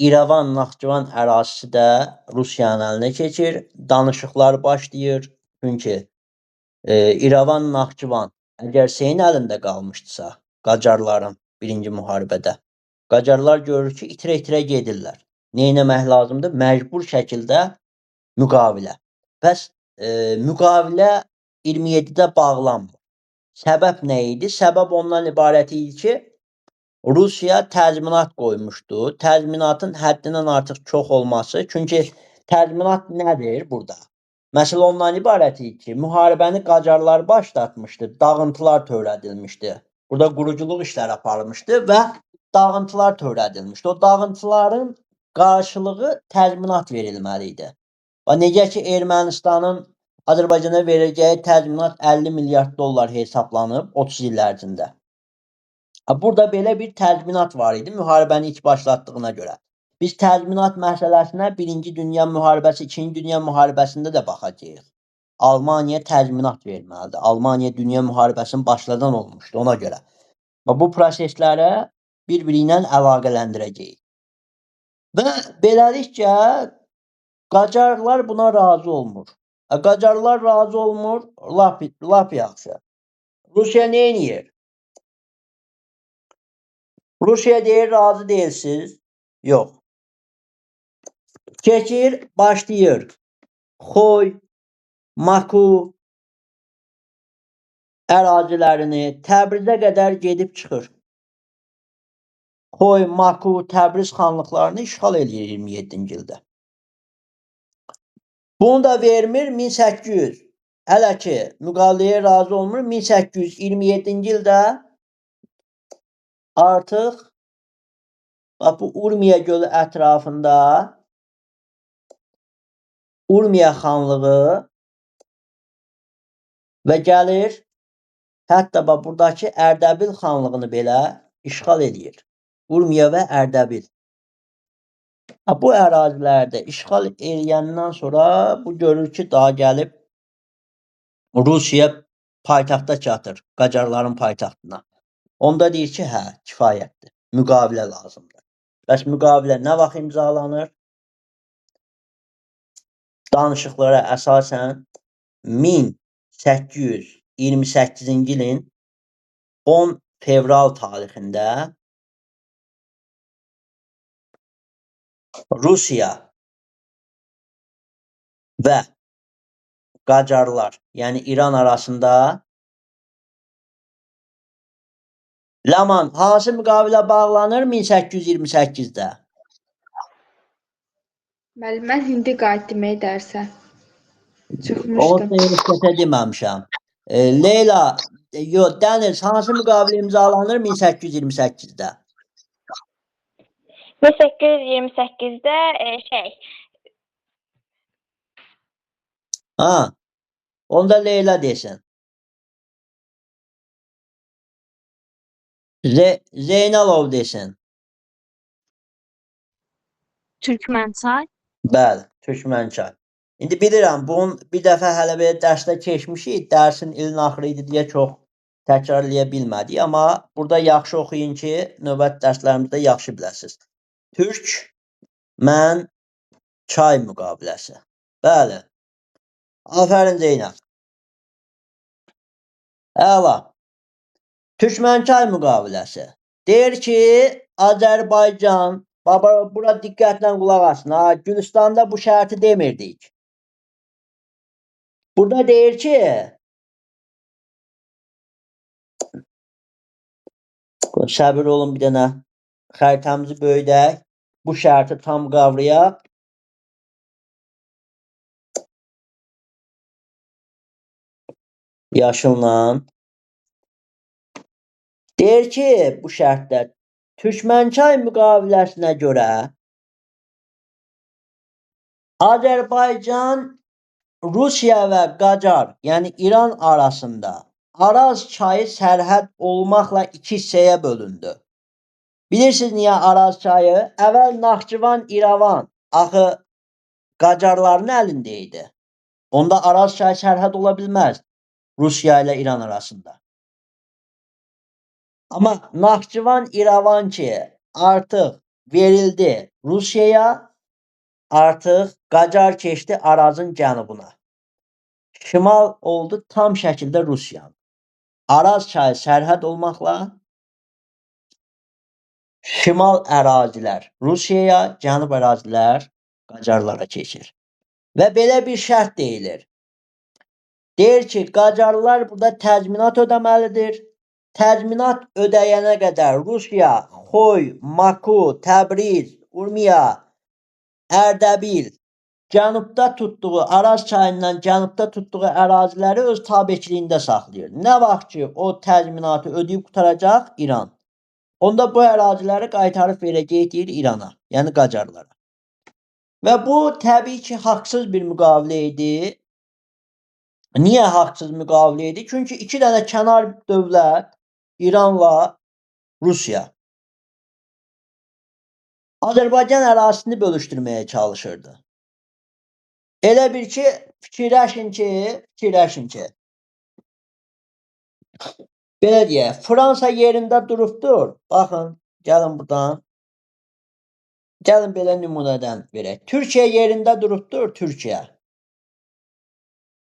İrəvan, Naxçıvan ərazisi də Rusiyanın əlinə keçir. Danışıqlar başlayır. Çünki İrəvan, Naxçıvan əgər Seyin əlində qalmışdısa, Qacarların birinci müharibədə, Qacarlar görür ki, itirə-itirə gedirlər. Neynəmək lazımdır? Məcbur şəkildə müqavilə. Bəs müqavilə 27-də bağlanmır. Səbəb nə idi? Səbəb ondan ibarət idi ki, Rusiya təzminat qoymuşdu. Təzminatın həddindən artıq çox olması. Çünki təzminat nədir burada? Məsələ ondan ibarət idi ki, müharibəni Qacarlar başlatmışdı, dağıntılar törədilmişdi. Burada quruculuq işləri aparılmışdı və dağıntılar törədilmişdi. O dağıntıların qarşılığı təzminat verilməli idi. Və necə ki, Ermənistanın Azərbaycana verəcəyi təzminat 50 milyard dollar hesablanıb 30 il ərzində. Burada belə bir təzminat var idi müharibəni ilk başlatdığına görə. Biz təzminat məsələsinə 1-ci Dünya müharibəsi, 2-ci Dünya müharibəsində də baxacağıq. Almaniya təzminat verməlidir. Almaniya Dünya müharibəsinin başladan olmuşdu ona görə. Bu proseslərə bir-biri ilə əlaqələndirəcəyik. Və beləliklə Qacarlar buna razı olmur. Qacarlar razı olmur, lap yaxşı. Rusiya nə edir? Rusiya deyir, razı deyilsiz. Yox. Keçir, başlayır. Xoy, Maku ərazilərini Təbrizə qədər gedib çıxır. Xoy, Maku, Təbriz xanlıqlarını işğal edir 27-ci ildə. Bunu da vermir 1800. Hələ ki, müqaviləyə razı olmur. 1827-ci ildə artıq bu Urmiya gölü ətrafında Urmiya xanlığı və gəlir, hətta buradakı Ərdəbil xanlığını belə işğal edir. Urmiya və Ərdəbil. Bu ərazilərdə işğal edəndən sonra bu görür ki, daha gəlib Rusiya paytaxta çatır, Qacarların paytaxtına. Onda deyir ki, hə, kifayətdir, müqavilə lazımdır. Bəs müqavilə nə vaxt imzalanır? Danışıqlara əsasən 1828-ci ilin 10 fevral tarixində Rusiya və Qacarlar, yəni İran arasında Ləman, hansı müqavilə bağlanır 1828-də? Müəllim, mən indi qayıtdım dərsə. Onu Çıxmışdım. səhv deməmişəm. Leyla, Dəniz, hansı müqavilə imzalanır 1828-də? 1828-də Ha, onda Leyla desin. Zeynalov desin. Türkmençay. Bəli, Türkmençay. İndi bilirəm, bunun bir dəfə hələ belə dərsdə keçmişik, dərsin ilin axırı idi deyə çox təkrarlaya bilmədik, amma burada yaxşı oxuyun ki, növbəti dərslərimizdə yaxşı biləsiniz. Türk-mən-çay müqaviləsi. Bəli. Afərin Zeynəb. Əla. Türkmençay müqaviləsi. Deyir ki, Azərbaycan, bura diqqətlə qulaq asın. Gülüstanda bu şərti demirdik. Burada deyir ki, səbir olun bir dənə xəritəmizi böyüdək. Bu şərti tam qavrayaq. Yaşılla. Deyir ki, bu şərtdə Türkmençay müqaviləsinə görə Azərbaycan, Rusiya və Qacar, yəni İran arasında Araz çayı sərhəd olmaqla iki hissəyə bölündü. Bilirsiniz niyə Araz çayı? Əvvəl Naxçıvan, İrəvan axı Qacarların əlində idi. Onda Araz çayı sərhəd ola bilməz Rusiya ilə İran arasında. Amma Naxçıvan, İrəvan ki artıq verildi Rusiyaya, artıq Qacar keçdi Arazın cənubuna. Şimal oldu tam şəkildə Rusiyanın. Araz çayı sərhəd olmaqla şimal ərazilər Rusiyaya, cənub ərazilər Qacarlara keçir. Və belə bir şərt deyilir. Deyir ki, Qacarlar burada təzminat ödəməlidir. Təzminat ödəyənə qədər Rusiya, Xoy, Maku, Təbriz, Urmiya, Ərdəbil cənubda tutduğu, Araz çayından cənubda tutduğu əraziləri öz tabeçiliyində saxlayır. Nə vaxt ki, o təzminatı ödəyib qutaracaq İran, onda bu əraziləri qaytarıb verəcək deyir İrana, yəni Qacarlara. Və bu təbii ki, haqsız bir müqavilə idi. Niyə haqsız müqavilə idi? Çünki iki dənə kənar dövlət, İranla Rusiya, Azərbaycan ərazisini bölüşdürməyə çalışırdı. Elə bir ki, fikirləşin ki, belə deyək, Fransa yerində durubdur. Baxın, gəlin buradan. Gəlin belə nümunədən verək. Türkiyə yerində durubdur, Türkiyə.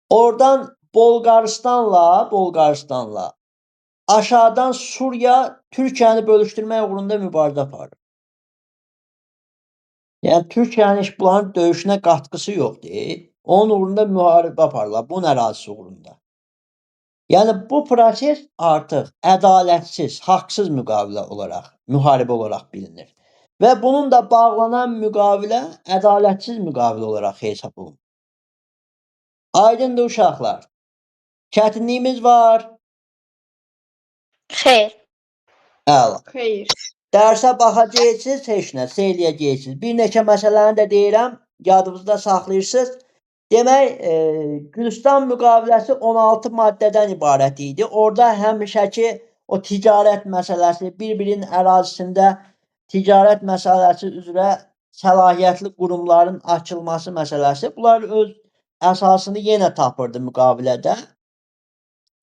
Oradan Bolqarıstanla aşağıdan Suriya Türkiyəni bölüşdürmək uğrunda mübarizə aparır. Yəni Türkiyənin heç bunların döyüşünə qatqısı yoxdur. Onun uğrunda müharibə aparırlar, bunun ərazisi uğrunda. Yəni bu proses artıq ədalətsiz, haqsız müqavilə olaraq, müharibə olaraq bilinir. Və bunun da bağlanan müqavilə ədalətsiz müqavilə olaraq hesab olunur. Aydındır uşaqlar. Çətinliyimiz var. Xeyr. Əla. Xeyr. Dərsə baxacaqsınız, heç nə, eləyəcəksiniz. Bir neçə məsələni də deyirəm, yadınızda saxlayırsınız. Demək, Gülüstan müqaviləsi 16 maddədən ibarət idi. Orada həmişəki o ticarət məsələsi, bir-birinin ərazisində ticarət məsələsi üzrə səlahiyyətli qurumların açılması məsələsi, bunlar öz əsasını yenə tapırdı müqavilədə.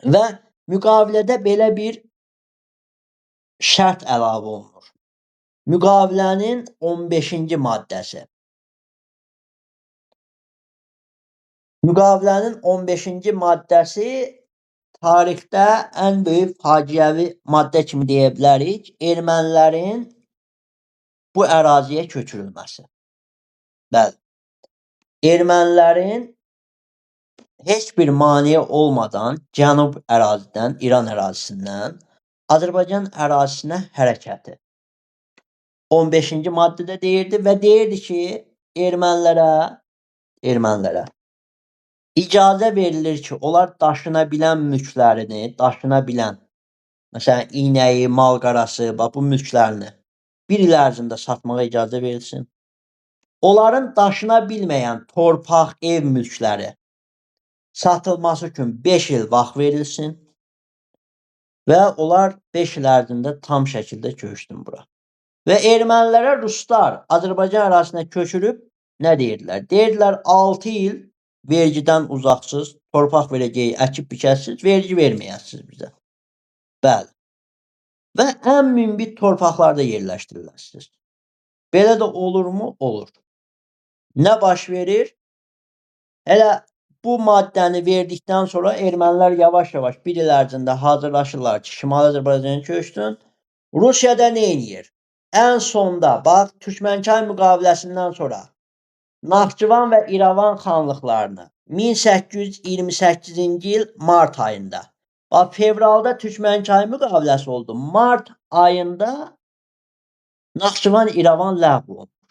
Və müqavilədə belə bir şərt əlavə olunur. Müqavilənin 15-ci maddəsi. Müqavilənin 15-ci maddəsi tarixdə ən böyük faciəvi maddə kimi deyə bilərik. Ermənilərin bu əraziyə köçürülməsi. Bəli. Ermənilərin heç bir maneə olmadan cənub ərazidən, İran ərazisindən Azərbaycan ərazisinə hərəkəti. 15-ci maddədə deyirdi və deyirdi ki, ermənilərə icazə verilir ki, onlar daşına bilən mülklərini, daşına bilən, məsələn, iynəyi, mal-qarası, bu mülklərini bir il ərzində satmağa icazə verilsin. Onların daşına bilməyən torpaq, ev mülkləri satılması üçün 5 il vaxt verilsin və onlar 5 il ərzində tam şəkildə köçsün bura. Və ermənilərə ruslar Azərbaycan ərazisinə köçürüb nə deyirdilər? Deyirdilər 6 il vergidən uzaqsız, torpaq verəcəyi əkib bikəsiz, vergi verməyəsiniz bizə. Bəli. Və ən münbit torpaqlarda yerləşdirilərsiniz. Belə də olurmu? Olur. Nə baş verir? Elə bu maddəni verdikdən sonra ermənilər yavaş-yavaş bir il ərzində hazırlaşırlar ki, Şimali Azərbaycana köçsün. Rusiyada nə edir? Ən sonda, bax, Türkmənçay müqaviləsindən sonra Naxçıvan və İrəvan xanlıqlarını 1828-ci il mart ayında, bax, fevralda Türkmənçay müqaviləsi oldu. Mart ayında Naxçıvan, İrəvan ləğv olunur.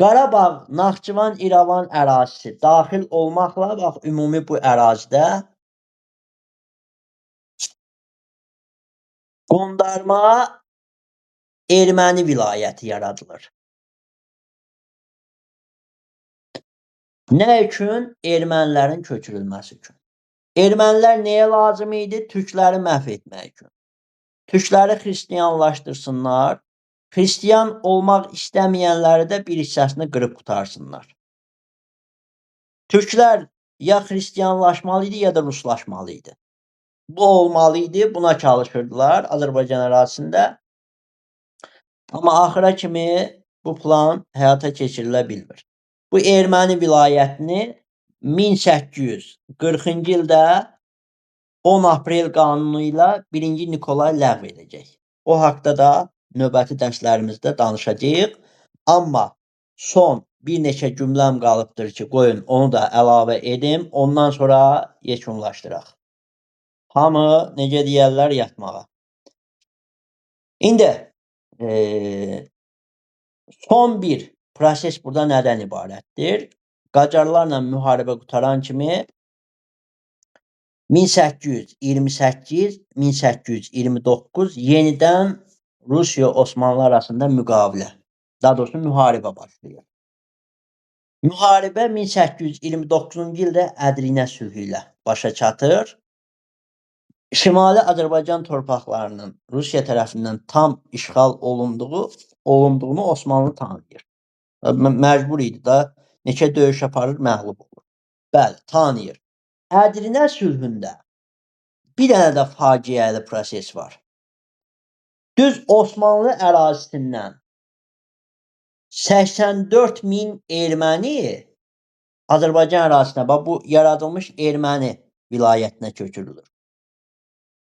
Qarabağ, Naxçıvan, İrəvan ərazisi daxil olmaqla, bax, ümumi bu ərazidə qondarma erməni vilayəti yaradılır. Nə üçün? Ermənilərin köçürülməsi üçün. Ermənilər nəyə lazım idi? Türkləri məhv etmək üçün. Türkləri xristiyanlaşdırsınlar, xristiyan olmaq istəməyənləri də bir hissəsini qırıb qutarsınlar. Türklər ya xristiyanlaşmalı idi, ya da ruslaşmalı idi. Bu olmalı idi, buna çalışırdılar Azərbaycan ərazisində. Amma axıra kimi bu plan həyata keçirilə bilmir. Bu erməni vilayətini 1840-cı ildə 10 aprel qanunu ilə 1-ci Nikolay ləğv edəcək. O haqda da növbəti dərslərimizdə danışacağıq. Amma son bir neçə cümləm qalıbdır ki, qoyun onu da əlavə edim. Ondan sonra yekunlaşdıraq. Hamı, necə deyərlər, yatmağa. İndi son bir proses burada nədən ibarətdir? Qacarlarla müharibə qutaran kimi 1828-1829 yenidən Rusiya-Osmanlı arasında müqavilə, daha doğrusu müharibə başlayır. Müharibə 1829-cu ildə Ədrinə sülhü ilə başa çatır. Şimali Azərbaycan torpaqlarının Rusiya tərəfindən tam işğal olunduğunu Osmanlı tanıyır. Məcbur idi da, neçə döyüş aparır, məğlub olur. Bəli, tanıyır. Ədrinə sülhündə bir dənə də faciəli proses var. Düz Osmanlı ərazisindən 84 min erməni Azərbaycan ərazisinə, bu yaradılmış erməni vilayətinə köçürülür.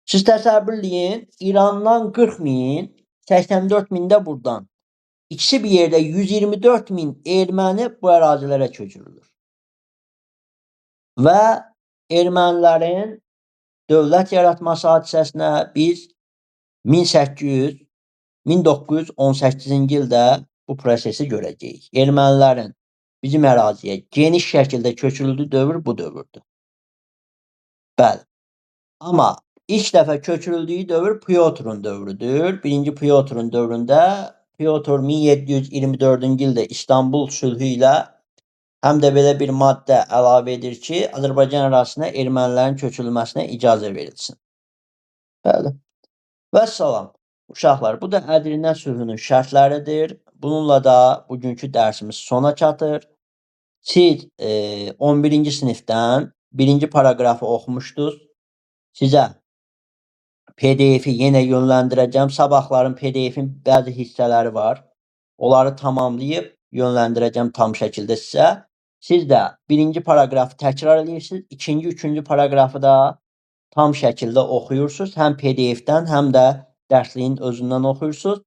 Siz təsəvvür eləyin, İrandan 40 min, 84 min də buradan. İkisi bir yerdə 124 min erməni bu ərazilərə köçürülür. Və ermənilərin dövlət yaratması hadisəsinə biz 1918-ci ildə bu prosesi görəcəyik. Ermənilərin bizim əraziyə geniş şəkildə köçürüldüyü dövr bu dövrdür. Bəli. Amma ilk dəfə köçürüldüyü dövr Pyotrun dövrüdür. Birinci Pyotrun dövründə Pyotr 1724-cü ildə İstanbul sülhü ilə həm də belə bir maddə əlavə edir ki, Azərbaycan ərazisinə ermənilərin köçürülməsinə icazə verilsin. Bəli. Vəssalam. Uşaqlar, bu da Ədirnə sülhünün şərtləridir. Bununla da bugünkü dərsimiz sona çatır. Siz 11-ci sinifdən birinci paraqrafı oxumuşdunuz. Sizə PDF-i yenə yönləndirəcəm. Sabahların PDF-in bəzi hissələri var. Onları tamamlayıb yönləndirəcəm tam şəkildə sizə. Siz də birinci paraqrafı təkrar edirsiniz. İkinci, üçüncü paraqrafı da tam şəkildə oxuyursunuz. Həm PDF-dən, həm də dərsliyin özündən oxuyursunuz.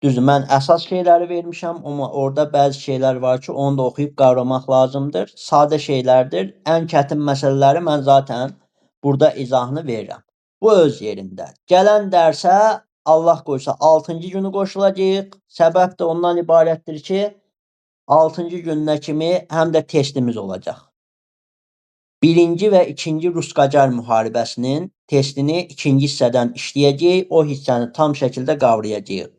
Düzdür, mən əsas şeyləri vermişəm, amma orada bəzi şeylər var ki, onu da oxuyub qavramaq lazımdır. Sadə şeylərdir. Ən çətin məsələləri mən zaten burada izahını verirəm. Bu öz yerində. Gələn dərsə Allah qoysa 6-cı günü qoşulacaq. Səbəb də ondan ibarətdir ki, 6-cı gününə kimi həm də testimiz olacaq. Birinci və ikinci Rus-Qacar müharibəsinin testini ikinci hissədən işləyəcəyik. O hissəni tam şəkildə qavrayacağıq.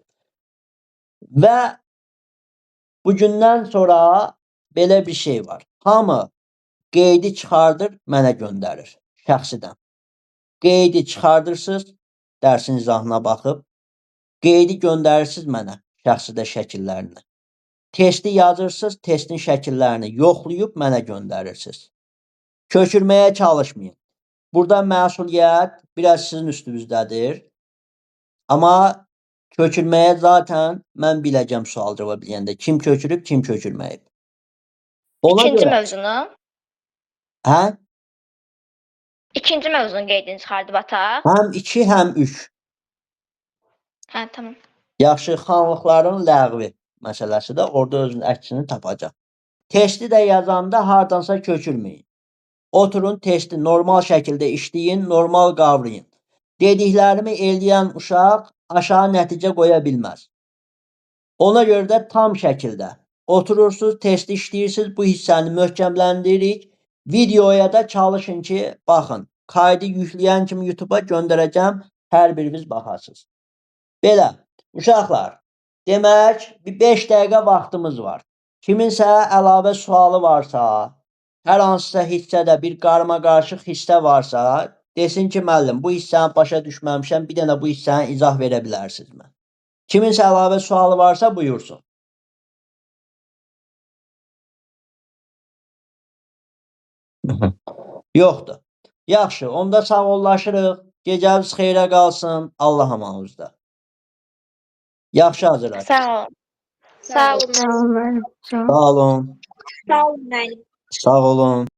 Və bugündən sonra belə bir şey var. Hamı qeydi çıxardır, mənə göndərir şəxsidən. Qeydi çıxardırsınız, dərsin izahına baxıb. Qeydi göndərirsiniz mənə şəxsidə şəkillərini. Testi yazırsınız, testin şəkillərini yoxlayıb mənə göndərirsiniz. Köçürməyə çalışmayın. Burada məsuliyyət biraz sizin üstünüzdədir. Amma köçürməyə zaten mən biləcəm sual cavab eləyəndə. Kim köçürüb, kim köçürməyib. Ona İkinci görə. mövzunu. Hə? İkinci mövzunun qeydini çıxardıb ataq. Həm 2, həm 3. Hə, tamam. Yaxşı, xanlıqların ləğvi məsələsi də orada özünün əksini tapacaq. Testi də yazanda hardansa köçürməyin. Oturun, testi normal şəkildə işləyin, normal qavrayın. Dediklərimi eləyən uşaq aşağı nəticə qoya bilməz. Ona görə də tam şəkildə oturursunuz, testi işləyirsiniz, bu hissəni möhkəmləndirik. Videoya da çalışın ki, baxın, kaydı yükləyən kimi YouTube-a göndərəcəm, hər biriniz baxasınız. Belə, uşaqlar, demək, bir 5 dəqiqə vaxtımız var. Kiminsə əlavə sualı varsa, hər hansısa hissədə bir qarma-qarışıq hissə varsa, desin ki, müəllim, bu hissəni başa düşməmişəm, bir dənə bu hissəni izah verə bilərsinizmi? Kiminsə əlavə sualı varsa, buyursun. Yoxdur. Yaxşı, onda sağollaşırıq. Gecəniz xeyrə qalsın. Allah amanınızda. Yaxşı hazırlar. Sağ ol. Sağ olun. Sağ olun. Sağ olun. Sağ olun. Sağ olun.